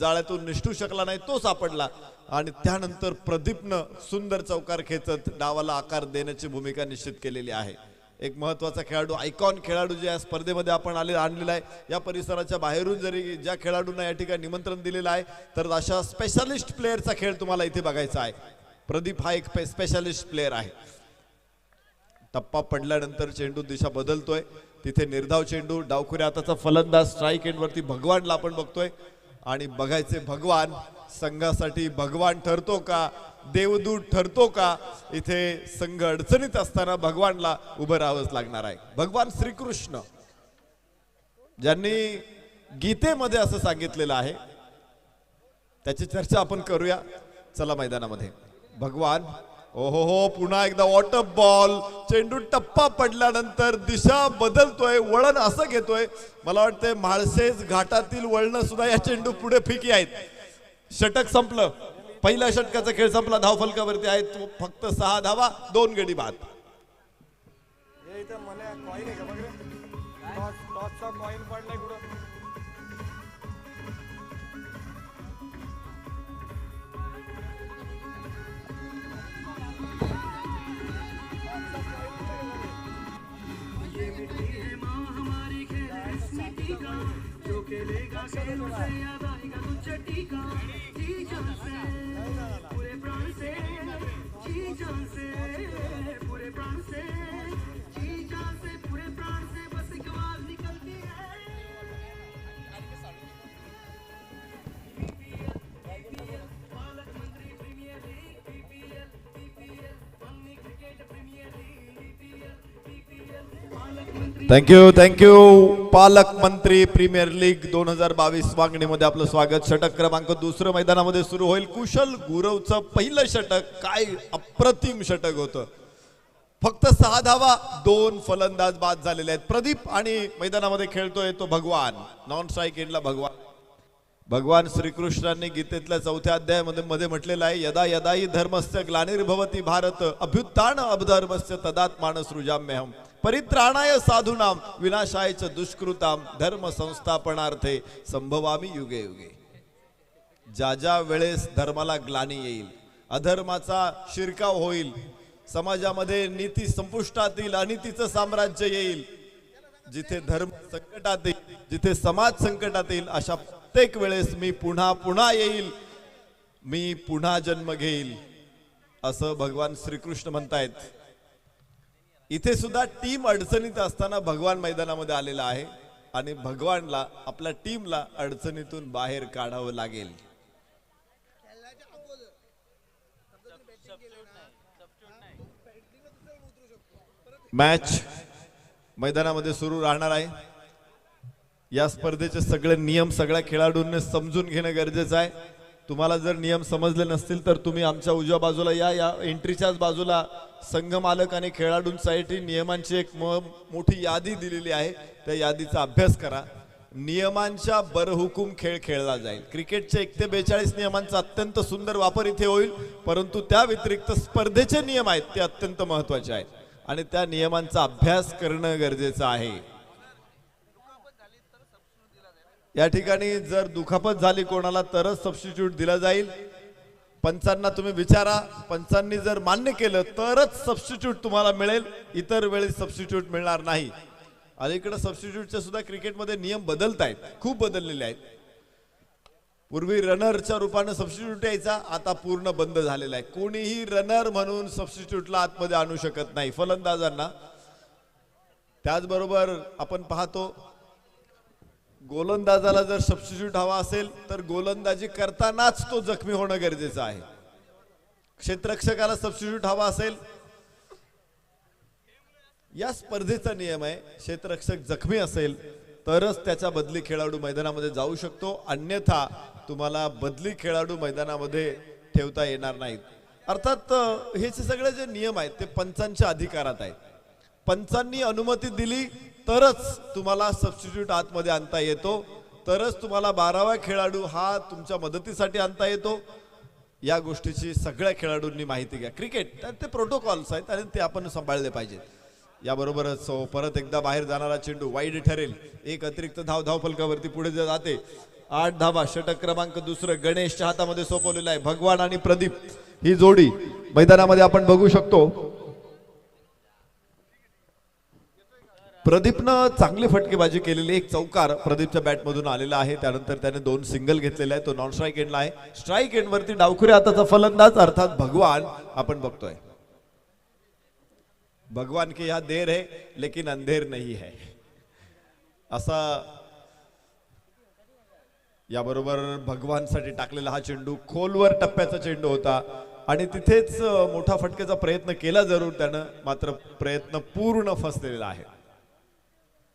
जाळ्यातून निष्ठू शकला नाही, तो सापडला. आणि त्यानंतर प्रदीपनं सुंदर चौकार खेचत डावाला आकार देण्याची भूमिका निश्चित केलेली आहे. एक महत्वाचा खेळाडू, आयकॉन खेळाडू जे या स्पर्धेमध्ये आपण आणलेला आहे. या परिसराच्या बाहेरून जरी ज्या खेळाडूंना या ठिकाणी निमंत्रण दिलेलं आहे तर अशा स्पेशालिस्ट प्लेअरचा खेळ तुम्हाला इथे बघायचा आहे. प्रदीप हा एक स्पेशालिस्ट प्लेअर आहे. टप्पा पडल्यानंतर चेंडू दिशा बदलतोय. तिथे निर्धाव चेंडू, डावखुऱ्या हाताचा फलंदाज, स्ट्राईक एंडवरती भगवानला आपण बघतोय. आणि बघायचे भगवान संघासाठी भगवान ठरतो का, देवदूत ठरतो का. इथे संघ अडचणीत असताना भगवानला उभं राहावंच लागणार आहे. भगवान श्रीकृष्ण ज्यांनी गीतेमध्ये असं सांगितलेलं आहे, त्याची चर्चा आपण करूया. चला मैदानामध्ये. भगवान. ओहो हो, पुन्हा एकदा वॉटर बॉल. चेंडू टप्पा पडल्यानंतर दिशा बदलतोय, वळण असं घेतोय. मला वाटतंय म्हाळसेज घाटातील वळण सुद्धा या चेंडू पुढे फिकी आहेत. षटक संपलं. पहिल्या षटकाचा खेळ संपला. धावफलकावरती आहेत फक्त 6 धावा, 2 गडी बाद. खेलेगा खेल से याद आएगा तुझे टीका जी जान से पूरे प्राण से जी जान से पूरे प्राण से जी जान से पूरे प्राण से बस एक आवाज निकलती है पालक मंत्री प्रीमियर लीग पीपीएल पन्नी क्रिकेट प्रीमियर लीग पीपीएल पालक मंत्री थँक्यू पालक मंत्री प्रीमियर लीग 2022 मागणीमध्ये आपलं स्वागत. षटक क्रमांक दुसरं मैदानामध्ये सुरू होईल. कुशल गुरवचं पहिलं षटक काय अप्रतिम षटक होतं. फक्त 6 धावा, 2 फलंदाज बाद झालेले आहेत. प्रदीप आणि मैदानामध्ये खेळतोय तो भगवान. नॉन स्ट्राईक एंडला भगवान श्रीकृष्णांनी गीतेतल्या 4थ्या अध्यायामध्ये म्हटलेलं आहे, यदा यदा हि धर्मस्य ग्लानिर्भवति भारत अभ्युत्थान अधर्मस्य तदात्मान सृजाम्यहम परित्राणाय साधूनाम विनाशाय च दुष्कृताम धर्म संस्थापनार्थे संभवामी युगे युगे. ज्या ज्या वेळेस धर्माला ग्लानी येईल, अधर्माचा शिरकाव होईल, समाजामध्ये नीती संपुष्टात येईल, अनितीचं साम्राज्य येईल, जिथे धर्म संकटात येईल, जिथे समाज संकटात येईल, अशा प्रत्येक वेळेस मी पुन्हा येईल, मी पुन्हा जन्म घेईल असं भगवान श्रीकृष्ण म्हणतायत. इथे सुद्धा टीम अडचणीत असताना भगवान मैदानामध्ये आलेला आहे आणि भगवानला आपल्या टीमला अडचणीतून बाहेर काढावं लागेल. मॅच मैदानामध्ये सुरू राहणार आहे. या स्पर्धेचे सगळे नियम सगळ्या खेळाडूंनी समजून घेणं गरजेचं आहे. तुम्हाला जर नियम समजले नसतील तर तुम्ही आमच्या उजव्या बाजूला या एंट्रीच्याच बाजूला संघ मालक आणि खेळाडूंसाठी नियमांची एक मोठी यादी दिलेली आहे. त्या यादीचा अभ्यास करा. नियमांच्या बरहुकूम खेळ खेळला जाईल. क्रिकेटचे 1 ते 42 नियमांचा अत्यंत सुंदर वापर इथे होईल, परंतु त्या व्यतिरिक्त स्पर्धेचे नियम आहेत ते अत्यंत महत्त्वाचे आहेत आणि त्या नियमांचा अभ्यास करणं गरजेचं आहे. या ठिकाणी जर दुखापत झाली कोणाला तरच सबस्टिट्यूट दिला जाईल. पंचांना तुम्ही विचारा, पंचांनी जर मान्य केलं तरच सबस्टिट्यूट तुम्हाला मिळेल, इतर वेळी सबस्टिट्यूट मिळणार नाही. अलीकडे सबस्टिट्यूटचे सुद्धा क्रिकेटमध्ये नियम बदलत आहेत, खूप बदललेले आहेत. पूर्वी रनरच्या रूपाने सबस्टिट्यूट यायचा, आता पूर्ण बंद झालेला आहे. कोणीही रनर म्हणून सबस्टिट्यूटला आतमध्ये आणू शकत नाही फलंदाजांना. त्याचबरोबर आपण पाहतो गोलंदाजाला जर सबस्टिट्यूट हवा असेल तर गोलंदाजी करतानाच तो जखमी होणं गरजेचं आहे. क्षेत्ररक्षकाला सबस्टिट्यूट हवा असेल, या स्पर्धेचा नियम आहे, क्षेत्ररक्षक जखमी असेल तरच त्याच्या बदली खेळाडू मैदानामध्ये जाऊ शकतो, अन्यथा तुम्हाला बदली खेळाडू मैदानामध्ये ठेवता येणार नाहीत. अर्थात हे सगळे जे नियम आहेत ते पंचांच्या अधिकारात आहेत. पंचांनी अनुमती दिली तरच तुम्हाला सबस्टिट्यूट आतमध्ये आणता येतो, तरच तुम्हाला 12वा खेळाडू हा तुमच्या मदतीसाठी आणता येतो. या गोष्टीची सगळ्या खेळाडूंनी माहिती घ्या. क्रिकेट ते प्रोटोकॉल्स आहेत आणि ते आपण सांभाळले पाहिजेत. याबरोबरच परत एकदा बाहेर जाणारा चेंडू वाईड ठरेल. एक अतिरिक्त धाव फलकावरती पुढे जाते. 8 धावा. षटक क्रमांक दुसरं गणेशच्या हातामध्ये सोपवलेला आहे. भगवान आणि प्रदीप ही जोडी मैदानामध्ये आपण बघू शकतो. प्रदीपनं चांगली फटकेबाजी केलेली. एक चौकार प्रदीपच्या बॅटमधून आलेला आहे. त्यानंतर त्याने 2 सिंगल घेतलेले आहे. तो नॉन स्ट्राईक एंडला आहे. स्ट्राईक एंडवरती डावखुरे हाताचा फलंदाज अर्थात भगवान आपण बघतोय. भगवान की यहाँ देर है लेकिन अंधेर नहीं है असा याबरोबर भगवानसाठी टाकलेला हा चेंडू खोलवर टप्प्याचा चेंडू होता आणि तिथेच मोठा फटकेचा प्रयत्न केला जरूर त्यानं, मात्र प्रयत्न पूर्ण फसलेला आहे.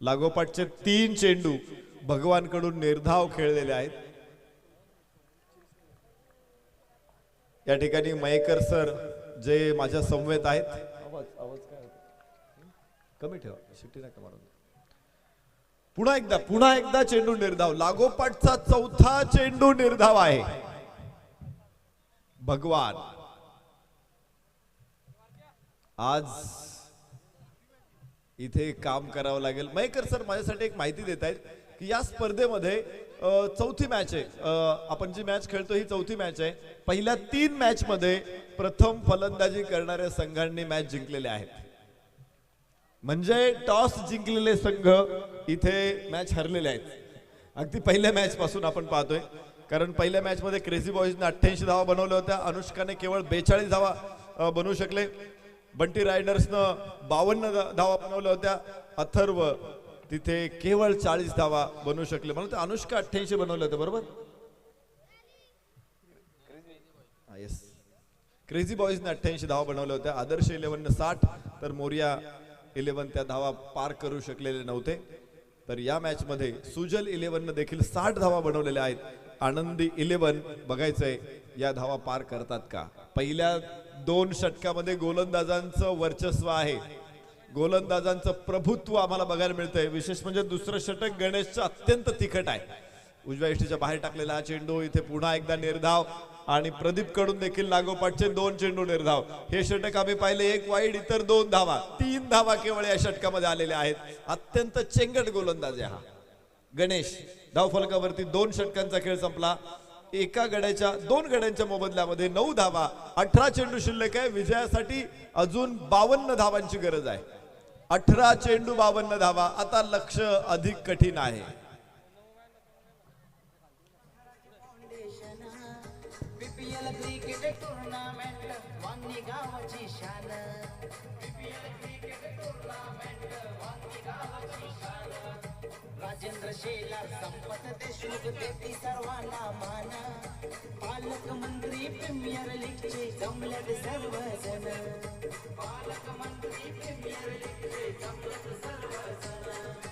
लागोपाठचे 3 चेंडू भगवानकडून निर्धाव खेळलेले आहेत. या ठिकाणी मयेकर सर जे माझ्या समवेत आहेत, आवाज काय कमी ठेवा, शिट्टी नका मारून. पुन्हा एकदा चेंडू निर्धाव. लागोपाठचा 4था चेंडू निर्धाव आहे. भगवान आज इथे काम करावं लागेल. मयेकर सर माझ्यासाठी एक माहिती देत आहेत की या स्पर्धेमध्ये 4थी मॅच आहे. आपण जी मॅच खेळतो ही 4थी मॅच आहे. पहिल्या 3 मॅच मध्ये प्रथम फलंदाजी करणाऱ्या संघांनी मॅच जिंकलेले आहेत. म्हणजे टॉस जिंकलेले संघ इथे मॅच हरलेले आहेत अगदी पहिल्या मॅच पासून आपण पाहतोय, कारण पहिल्या मॅच मध्ये क्रेझी बॉईजने 88 धावा बनवल्या होत्या, अनुष्काने केवळ 42 धावा बनवू शकले, बंटी रायडर्सनं 52 धावा बनवल्या होत्या, अथर्व तिथे केवळ 40 धावा बनवू शकले, म्हणून अनुष्का 88 बनवले होते बरोबर. येस, क्रेझी बॉईजने 88 धावा बनवल्या होत्या, आदर्श 11ने 60, तर मोरिया 11 त्या धावा पार करू शकलेले नव्हते. तर या मॅच मध्ये सुजल 11ने देखील 60 धावा बनवलेल्या आहेत. आनंदी 11 बघायचंय या धावा पार करतात का. पहिल्या 2 षटकामध्ये गोलंदाजांचं वर्चस्व आहे, गोलंदाजांचं प्रभुत्व आम्हाला बघायला मिळतंय. विशेष म्हणजे दुसरं षटक गणेशचं अत्यंत तिखट आहे. उजव्या यष्टीच्या बाहेर टाकलेला हा चेंडू, इथे पुन्हा एकदा निर्धाव आणि प्रदीप कडून देखील लागोपाठचे 2 चेंडू निर्धाव. हे षटक आम्ही पाहिले, 1 वाईड इतर 2 धावा, 3 धावा केवळ या षटकामध्ये आलेल्या आहेत. अत्यंत चेंगट गोलंदाज आहे हा गणेश. धावफलकावरती 2 षटकांचा खेळ संपला, एका गड्याच्या 2 गड्यांच्या मोबदल्यामध्ये 9 धावा, 18 चेंडू शिल्लक आहे. विजयासाठी अजून 52 धावांची गरज आहे. 18 चेंडू 52 धावा. आता लक्ष अधिक कठीण आहे. बीपीएल क्रिकेट टूर्नामेंट वांगी गावाची शान. बीपीएल क्रिकेट टूर्नामेंट वांगी गावाची शान. राजेंद्र शेलार, संपत देशमुख देती सर्वांना मान. पालकमंत्री प्रीमियर लीगचे जमल्यात सर्वजण. पालकमंत्री प्रीमियर लीगचे जमल्यात सर्वजण.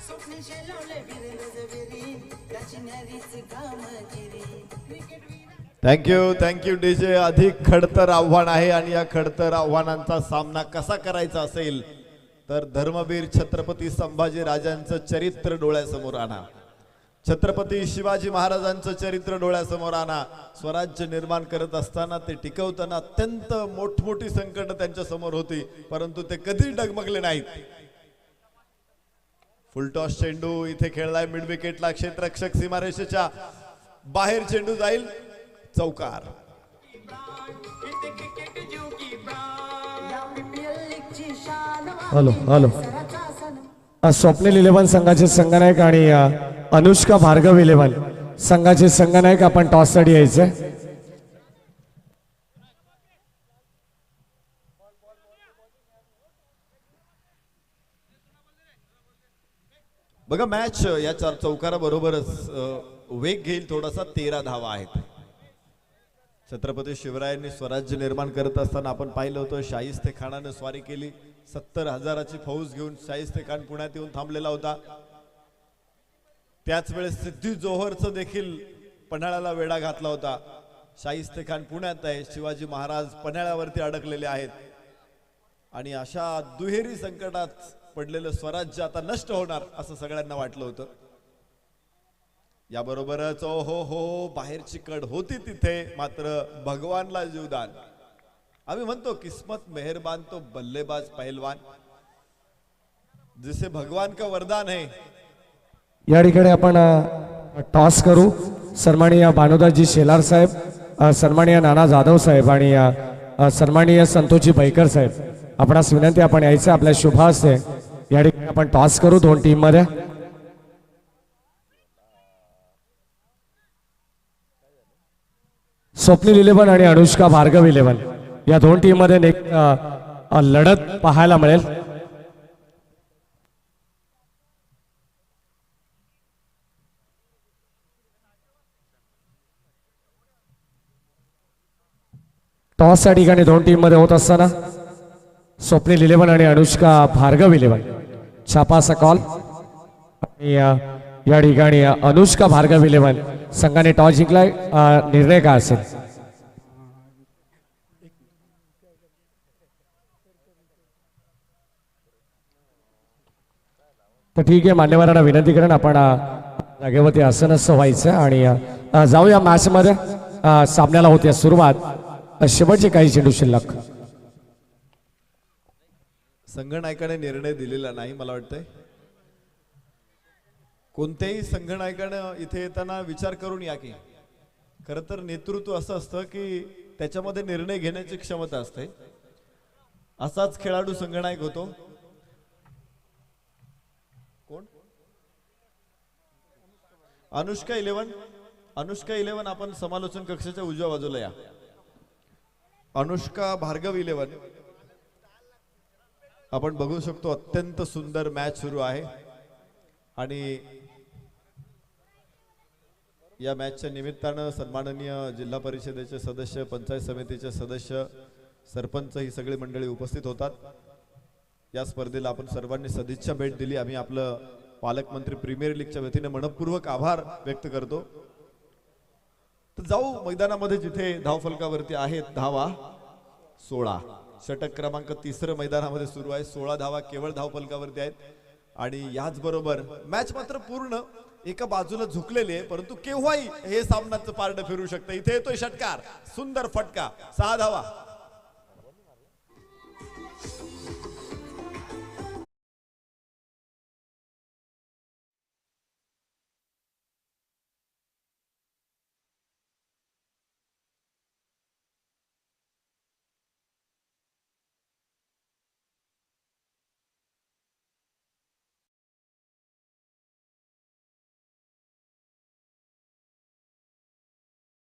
स्वप्ने शेलवले वीरेंद्र जवेरी, त्याची न्यारीच कामगिरी. Cricket thank you DJ. अधिक खडतर आव्हान आहे आणि या खडतर आव्हानांचा सामना कसा करायचा असेल तर धर्मवीर छत्रपती संभाजी राजांचं चरित्र डोळ्यासमोर आणा, छत्रपती शिवाजी महाराजांचं चरित्र डोळ्यासमोर आणा. स्वराज्य निर्माण करत असताना, ते टिकवताना अत्यंत मोठमोठी संकट त्यांच्या समोर होती, परंतु ते कधी डगमगले नाहीत. फुलटॉस चेंडू इथे खेळलाय मिड विकेटला, क्षेत्ररक्षक सीमारेषेच्या बाहेर चेंडू जाईल, चौकार. Hello hello. स्वप्नील 11 संघाचे संघनायक आणि अनुष्का भार्गव 11 संघाचे संघनायक आपण टॉस साठी यायचे. बघा मॅच या चौकारा बरोबरच वेग घेईल थोडासा. 13 धावा आहेत. छत्रपती शिवरायांनी स्वराज्य निर्माण करत असताना आपण पाहिलं होतं, शाहिस्ते खानाने स्वारी केली. 70,000ची फौज घेऊन शाहिस्ते खान पुण्यात येऊन थांबलेला होता. त्याच वेळेस सिद्धी जोहरचं देखील पन्हाळ्याला वेढा घातला होता. शाहिस्ते खान पुण्यात आहे, शिवाजी महाराज पन्हाळ्यावरती अडकलेले आहेत आणि अशा दुहेरी संकटात पडलेलं स्वराज्य आता नष्ट होणार असं सगळ्यांना वाटलं होतं. याबरोबरच ओ हो बाहेरची कड होती तिथे, मात्र भगवानला जीवदान. आम्ही म्हणतो किस्मत मेहरबान तो बल्लेबाज पहलवान, जिसे भगवान का वरदान है. या ठिकाणी आपण टॉस करू. सन्माननीय भानुदासजी शेलार साहेब, सन्माननीय नाना जाधव साहेब आणि सन्माननीय संतोषजी बैकर साहेब, आपणास विनंती आपण यायचं आपल्या शुभ हस्ते. या ठिकाणी आपण टॉस करू 2 टीम मध्ये. स्वप्नील 11 आणि अनुष्का भार्गव 11 या 2 टीम मध्ये लढत पाहायला मिळेल. टॉस या ठिकाणी 2 टीम मध्ये होत असताना स्वप्नील 11 आणि अनुष्का भार्गव 11 छापाचा कॉल. आणि या ठिकाणी अनुष्का भार्गव 11 संघाने टॉस जिंकलाय. निर्णय काय असेल? तर ठीक आहे, मान्यवरांना विनंती करेन आपण जागेवरती आसनस्थ व्हायचं आणि जाऊया मॅच मध्ये. सामन्याला होती सुरुवात. शेवटचे काही चेंडू शिल्लक. संघनायकाने निर्णय दिलेला नाही मला वाटतंय. कोणत्याही संघनायकानं इथे येताना विचार करून या की खरं तर नेतृत्व असं असतं की त्याच्यामध्ये निर्णय घेण्याची क्षमता असते. असाच खेळाडू संघनायक होतो. कोण? अनुष्का 11 आपण समालोचन कक्षाच्या उजव्या बाजूला या. अनुष्का भार्गव 11 आपण बघू शकतो. अत्यंत सुंदर मॅच सुरू आहे आणि या मॅचच्या निमित्तानं सन्माननीय जिल्हा परिषदेचे सदस्य, पंचायत समितीचे सदस्य, सरपंच ही सगळी मंडळी उपस्थित होतात. या स्पर्धेला आपण सर्वांनी सदिच्छा भेट दिली. आम्ही आपलं पालकमंत्री प्रीमियर लीगच्या वतीने मनपूर्वक आभार व्यक्त करतो. तर जाऊ मैदानामध्ये जिथे धावफलकावरती आहेत धावा 16. षटक क्रमांक 3 मैदानामध्ये सुरू आहे. 16 धावा केवळ धावफलकावरती आहेत आणि याच बरोबर मॅच मात्र पूर्ण एका बाजूला झुकलेली आहे, परंतु केव्हाही हे सामन्याचं पारडं फिरू शकतं. इथे येतोय षटकार, सुंदर फटका, 6 धावा.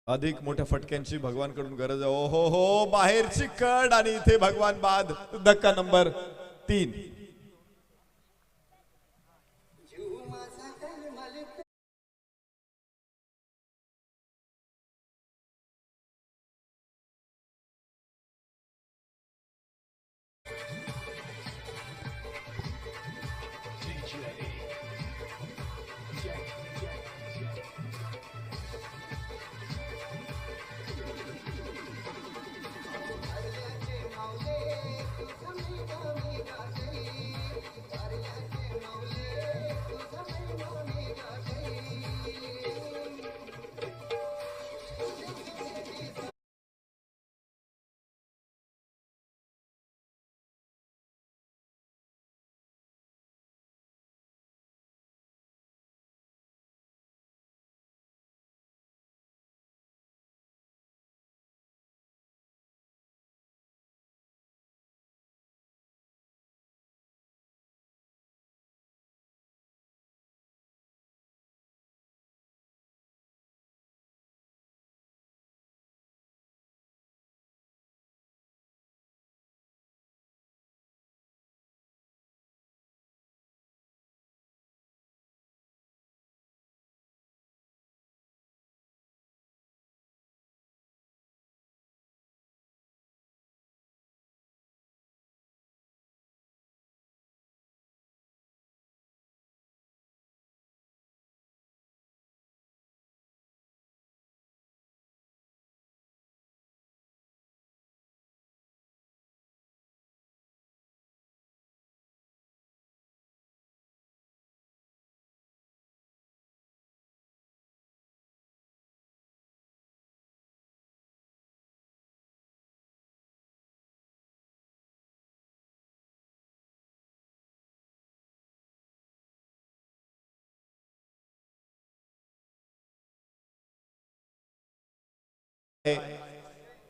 अधिक मोठ्या फटक्यांची भगवानकडून गरज आहे. ओ हो हो, बाहेरची कड आणि इथे भगवान बाद. धक्का नंबर 3.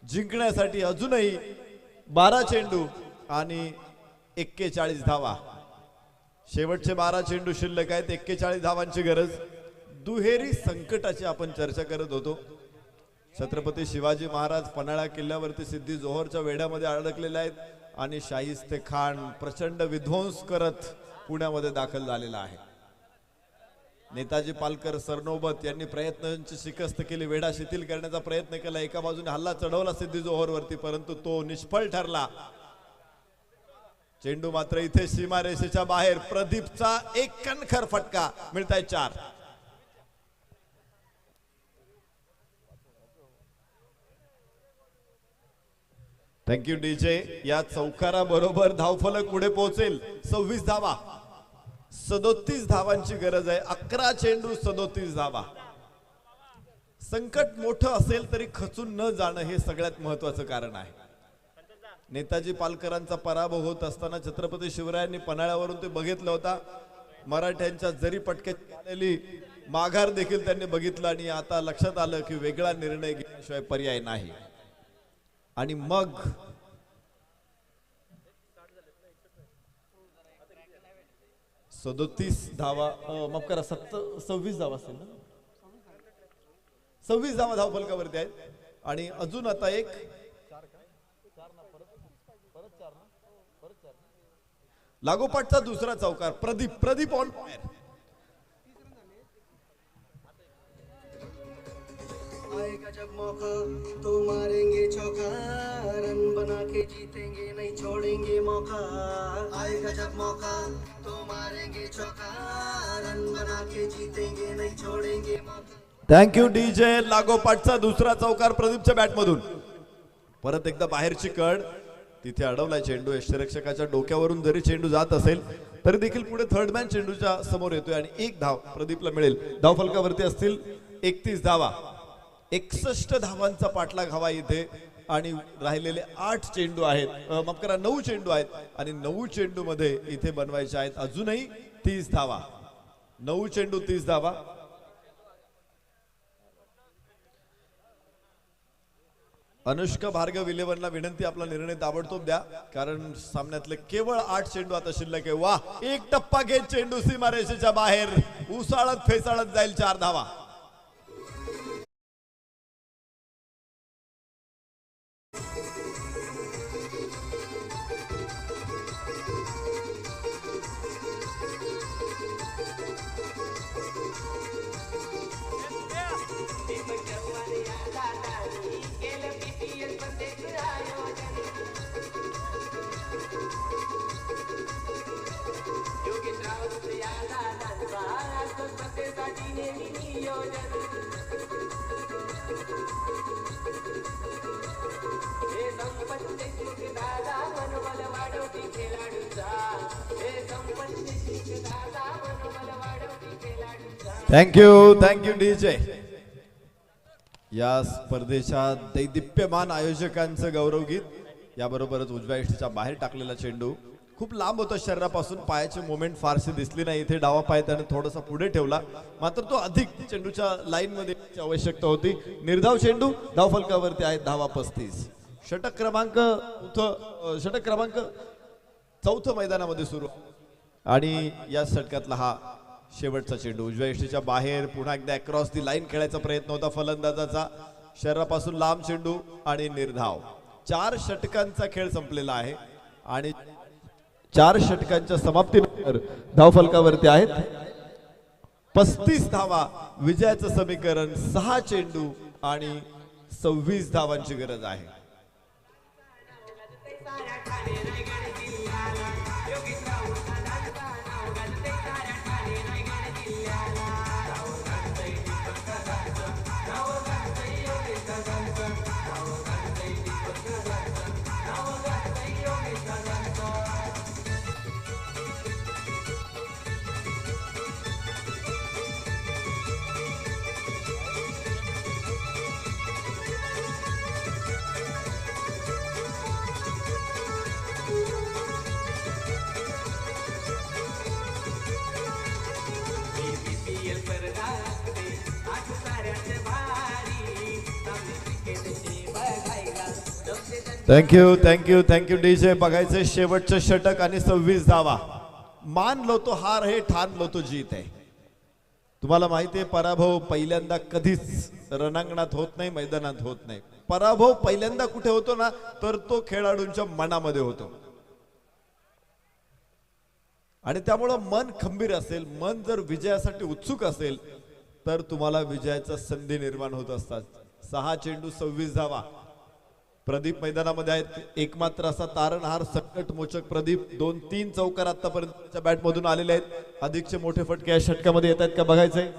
जिंकण्यासाठी अजूनही 12 चेंडू आणि 41 धावा. शेवटचे 12 चेंडू शिल्लक आहेत. 41 धावांची गरज. दुहेरी संकटाची आपण चर्चा करत होतो. छत्रपती शिवाजी महाराज पन्हाळा किल्ल्यावरती सिद्धी जोहरच्या वेढ्यामध्ये अडकलेले आहेत आणि शाहिस्ते खान प्रचंड विध्वंस करत पुण्यामध्ये दाखल झालेला आहे. नेताजी पालकर सरनोबत यांनी प्रयत्नांची शिकस्त केली, वेढा शिथिल करण्याचा प्रयत्न केला. एका बाजूने हल्ला चढवला सिद्धी जोहरवरती, परंतु तो निष्फळ ठरला. चेंडू मात्र इथे सीमारेषेच्या बाहेर. प्रदीपचा एक कणखर फटका. मिळताय 4. Thank you DJ. या चौकारा बरोबर धावफलक पुढे पोहोचेल. 26 धावा. 37 धावांची गरज आहे. 11 चेंडू 37 धावा. संकट मोठं असेल तरी खचून न जाणं हे सगळ्यात महत्वाचं कारण आहे. नेताजी पालकरांचा पराभव होत असताना छत्रपती शिवरायांनी पन्हाळ्यावरून ते बघितलं होता. मराठ्यांच्या जरी पटक्यात आलेली माघार देखील त्यांनी बघितलं आणि आता लक्षात आलं की वेगळा निर्णय घेण्याशिवाय पर्याय नाही. आणि मग 37 धावा, माफ करा 26 धावा असेल ना. 26 धावा धावफलकावरती आहेत आणि अजून आता एक लागोपाठचा दुसरा चौकार प्रदीप ऑन फायर. आएगा जब मौका तो मारेंगे चौका, रन बना के जीतेंगे नहीं छोड़ेंगे मौका. आएगा जब मौका तो मारेंगे चौका, रन बना के जीतेंगे नहीं छोड़ेंगे मौका. Thank you DJ. लागोपाठचा दुसरा चौकार प्रदीपच्या बॅटमधून. परत एकदा बाहेरची कड, तिथे अडवलाय चेंडू. यष्टिरक्षकाच्या डोक्यावरून जरी चेंडू जात असेल तरी देखील पुढे थर्ड मॅन चेंडूच्या समोर येतोय आणि एक धाव प्रदीपला मिळेल. धावफलकावरती असतील 31 धावा. 61 धावांचा पाठलाग हवा इथे आणि राहिलेले 8 चेंडू आहेत, माफ करा 9 चेंडू आहेत आणि 9 चेंडू मध्ये इथे बनवायचे आहेत अजूनही 30 धावा. 9 चेंडू 30 धावा. अनुष्का भार्गव इलेव्हनला विनंती, आपला निर्णय ताबडतोब द्या कारण सामन्यातले केवळ 8 चेंडू आता शिल्लक आहे. वा, एक टप्पा घेत चेंडू सीमारेषेच्या बाहेर उसाळत फेसाळत जाईल. 4 धावा. Thank you DJ. या स्पर्धेच्या दैदिप्यमान आयोजकांचं गौरवगीत. याबरोबरच उजव्या यष्टीच्या बाहेर टाकलेला चेंडू खूप लांब होता शरीरापासून, पायाची मुवमेंट फारशी दिसली नाही. इथे डावा पाय त्याने थोडासा पुढे ठेवला, मात्र तो अधिक चेंडूच्या लाईन मध्ये आवश्यकता होती. निर्धाव चेंडू. धावफलकावरती आहेत धावा 35. षटक क्रमांक 4 मैदानामध्ये सुरू आणि या षटकातला हा शेवटचा चेंडू. उजव्या यष्टीच्या बाहेर पुन्हा एकदा अक्रॉस दी लाईन खेळायचा प्रयत्न होता फलंदाजाचा. शरीरापासून लांब चेंडू आणि निर्धाव. 4 षटकांचा खेळ संपलेला आहे आणि 4 षटकांच्या समाप्तीनंतर धावफलकावरती आहेत 35 धावा. विजयाचं समीकरण 6 चेंडू आणि 26 धावांची गरज आहे. Thank you DJ. बघायचे शेवटचे षटक आणि 26 धावा. मान लो तो हार है, ठान लो तो जीत है. तुम्हाला माहिती आहे पराभव पहिल्यांदा कधीच रणांगणात होत नाही, मैदानात होत नाही. पराभव पहिल्यांदा कुठे होतो ना, तर तो खेळाडूंच्या मनामध्ये होतो. आणि त्यामुळं मन खंबीर असेल, मन जर विजयासाठी उत्सुक असेल तर तुम्हाला विजयाच्या संधी निर्माण होत असतात. 6 चेंडू 26 धावा. प्रदीप मैदानामध्ये आहेत. एकमात्र असा तारणहार संकट मोचक प्रदीप. 2-3 चौकार आतापर्यंत बॅट मधून आलेले आहेत. अधिकचे मोठे फटके या षटकामध्ये येत आहेत का बघायचंय.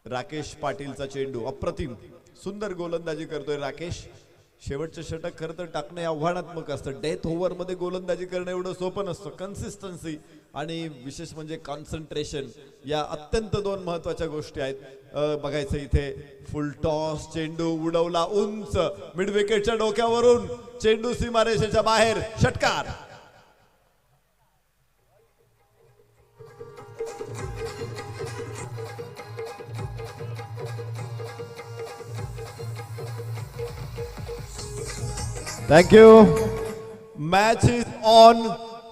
राकेश पाटीलचा चेंडू अप्रतिम, सुंदर गोलंदाजी करतोय राकेश. शेवटचे षटक खरं तर टाकणे आव्हानात्मक असतं. डेथ ओव्हर मध्ये गोलंदाजी करणं एवढं सोपं नसतं. कन्सिस्टन्सी आणि विशेष म्हणजे कॉन्सन्ट्रेशन या अत्यंत 2 महत्वाच्या गोष्टी आहेत. बघायचं इथे फुल टॉस. चेंडू उडवला उंच, मिड विकेटच्या डोक्यावरून चेंडू सीमारेषेच्या बाहेर. षटकार. Thank you. Match is on.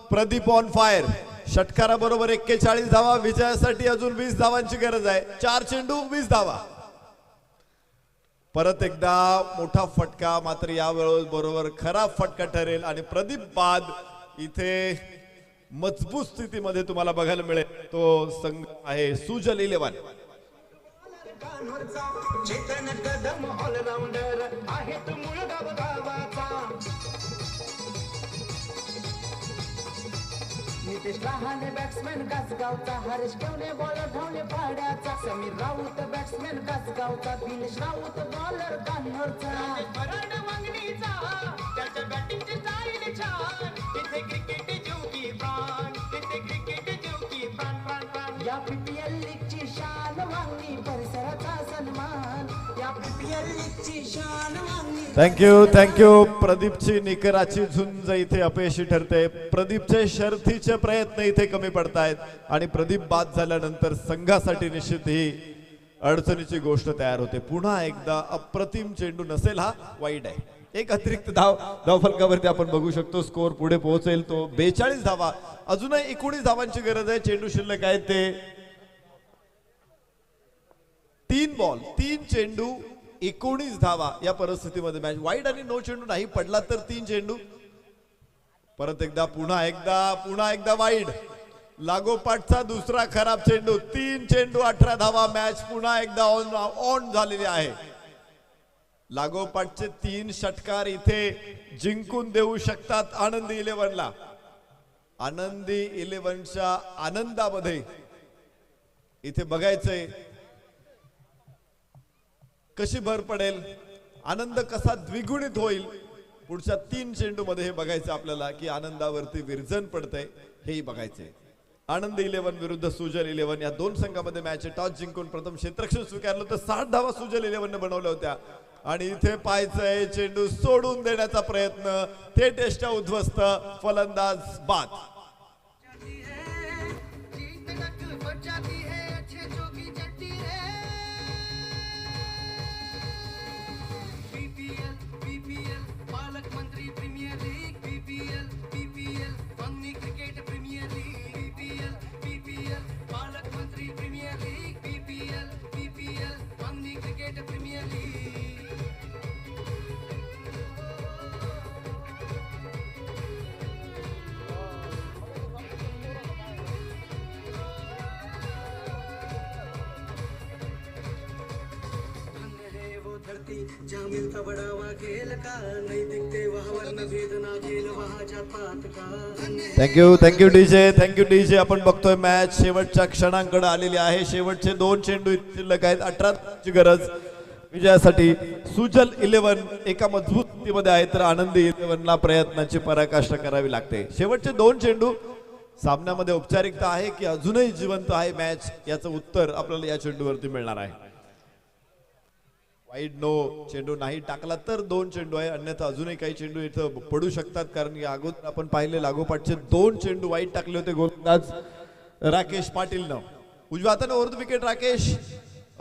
Pradeep on fire. षटकाराबरोबर 41 धावा. विजयासाठी अजून 20 धावांची गरज आहे. 4 चेंडू 20 धावा. परत एकदा मोठा फटका, मात्र यावेळेस बरोबर खराब फटका ठरेल आणि प्रदीप बाद इथे मजबूत स्थितीमध्ये तुम्हाला बघायला मिळेल. तो संघ आहे सुजल 11. चेतन कदम ऑलराऊंडर आहे तो मुळगाव गावाचा. नितेश रहाणे बॅट्समॅन गासगावचा. हरीश केवले बॉलर धावले पाड्याचा. समीर राऊत बॅट्समॅन गासगावचा. दिनेश राऊत बॉलर कान्होरचा. बराड वांगणीचा त्याच्या बॅटिंगची स्टाईल छान. तिथे क्रिकेट जीव की प्राण. तिथे क्रिकेट जीव की प्राण प्राण प्राण. या पीपीएल लीगची शान वांगणी परिसराचा सन्मान. या पीपीएल लीगची शान वांगणी. थँक्यू. प्रदीपची निकराची झुंज इथे अपयशी ठरते. प्रदीपचे शर्थीचे प्रयत्न इथे कमी पडतायत आणि प्रदीप बाद झाल्यानंतर संघासाठी निश्चित ही अडचणीची गोष्ट तयार होते. पुन्हा एकदा अप्रतिम चेंडू नसेल, हा वाईड आहे. एक अतिरिक्त धावफलकावरती आपण बघू शकतो. स्कोअर पुढे पोहोचेल तो 42 धावा. अजूनही 19 धावांची गरज आहे. चेंडू शिल्लक आहेत ते 3 बॉल 3 चेंडू 19 धावा. या परिस्थितीमध्ये मॅच वाईड आणि नो चेंडू नाही पडला तर 3 चेंडू. परत एकदा पुन्हा एकदा वाईड. लागोपाठचा दुसरा खराब चेंडू. 3 चेंडू 18 धावा. मॅच पुन्हा एकदा ऑन झालेली आहे. लागोपाठचे 3 षटकार इथे जिंकून देऊ शकतात आनंदी 11ला. आनंदी 11च्या आनंदामध्ये इथे बघायचंय कशी भर पडेल, आनंद कसा द्विगुणित होईल. पुढच्या 3 चेंडू मध्ये हे बघायचं आपल्याला की आनंदावरती विरजन पडतंय, हेही बघायचंय. आनंद 11 विरुद्ध सुजल 11 या दोन संघामध्ये मॅच. टॉस जिंकून प्रथम क्षेत्ररक्षण स्वीकारलं तर 60 धावा सुजल 11 बनवल्या होत्या आणि इथे पाहायचंय चेंडू सोडून देण्याचा प्रयत्न. थेट यष्टा उद्ध्वस्त. फलंदाज बाद. जहाँ मिलता बढ़ावा खेल का नहीं दिखते वहाँ वरना वेदना खेल वहाँ जात का. Thank you DJ. आपण बघतोय मॅच शेवटच्या क्षणांकडे आलेली आहे. शेवटचे 2 चेंडू शिल्लक आहेत. 18 ची गरज विजयासाठी. सुजल 11 एका मजबूत स्थितीमध्ये आहे तर आनंदी 11ला प्रयत्नाची पराकाष्ठा करावी लागते. शेवटचे 2 चेंडू. सामन्यामध्ये औपचारिकता आहे की अजूनही जिवंत आहे मॅच, याचं उत्तर आपल्याला या चेंडूवरती मिळणार आहे. वाईड नो चेंडू नाही टाकला तर 2 चेंडू आहे, अन्यथा अजूनही काही चेंडू इथं पडू शकतात. कारण की अगोदर आपण पाहिले लागोपाठचे 2 चेंडू वाईड टाकले होते गोलंदाज राकेश पाटीलनं. उजव्या हाताने ओव्हर द विकेट राकेश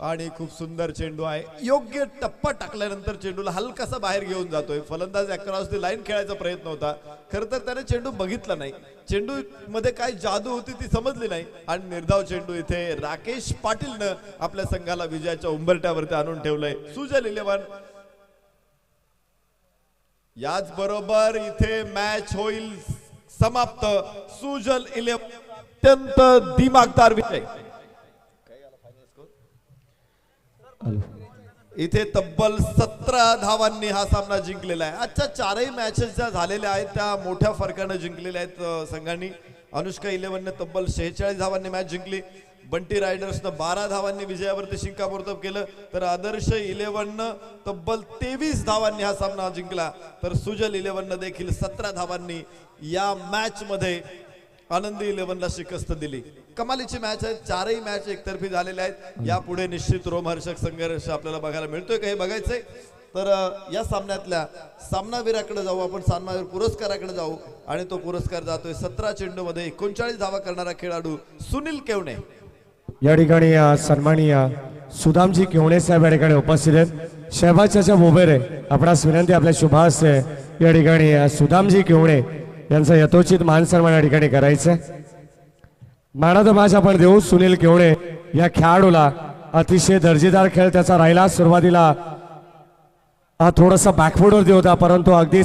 आणि खूप सुंदर चेंडू आहे. योग्य टप्पा टाकल्यानंतर चेंडूला हलकासा बाहेर घेऊन जातोय. फलंदाज अक्रॉस द लाईन खेळायचा प्रयत्न होता. खरं तर त्याने चेंडू बघितला नाही. चेंडू मध्ये काय जादू होती ती समजली नाही आणि निर्धाव चेंडू इथे राकेश पाटीलनं आपल्या संघाला विजयाच्या उंबरठ्यावरती आणून ठेवलंय. सुजल 11 याच बरोबर इथे मॅच होईल समाप्त. सुजल 11 अत्यंत दिमागदार विजय. इथे तब्बल 17 धावांनी हा सामना जिंकलेला आहे. आजच्या 4ही मॅचेस ज्या झालेल्या आहेत त्या मोठ्या फरकाने जिंकलेल्या आहेत संघांनी. अनुष्का 11ने तब्बल 46 धावांनी मॅच जिंकली. बंटी रायडर्सनं 12 धावांनी विजयावरती शिक्कामोर्तब केलं तर आदर्श 11 तब्बल 23 धावांनी हा सामना जिंकला. तर सुजल 11 देखील 17 धावांनी या मॅच मध्ये आनंदी 11ला शिकस्त दिली. कमालीची मॅच आहे. 4ही मॅच एकतर्फी झालेल्या आहेत. यापुढे निश्चित रोमहर्षक संघर्ष आपल्याला बघायला मिळतोय का हे बघायचंय. तर या सामन्यातल्या सामनावीराकडे जाऊ आपण. सामनावीर पुरस्काराकडे जाऊ आणि तो पुरस्कार जातोय 17 चेंडू मध्ये 39 धावा करणारा खेळाडू सुनील केवणे. या ठिकाणी सन्माननीय सुदामजी केवणे साहेब या ठिकाणी उपस्थित आहेत. शहबाज चाचा मोबेरे आपणास विनंती आपल्या शुभाहस्ते या ठिकाणी सुदामजी केवणे यांचा यथोचित मान सन्मान या ठिकाणी करायचं. मॅन ऑफ द मॅच आपण देऊ सुनील केवळे या खेळाडूला. अतिशय दर्जेदार खेळ त्याचा राहिला. सुरुवातीला थोडासा बॅकफुटवरती होता परंतु अगदी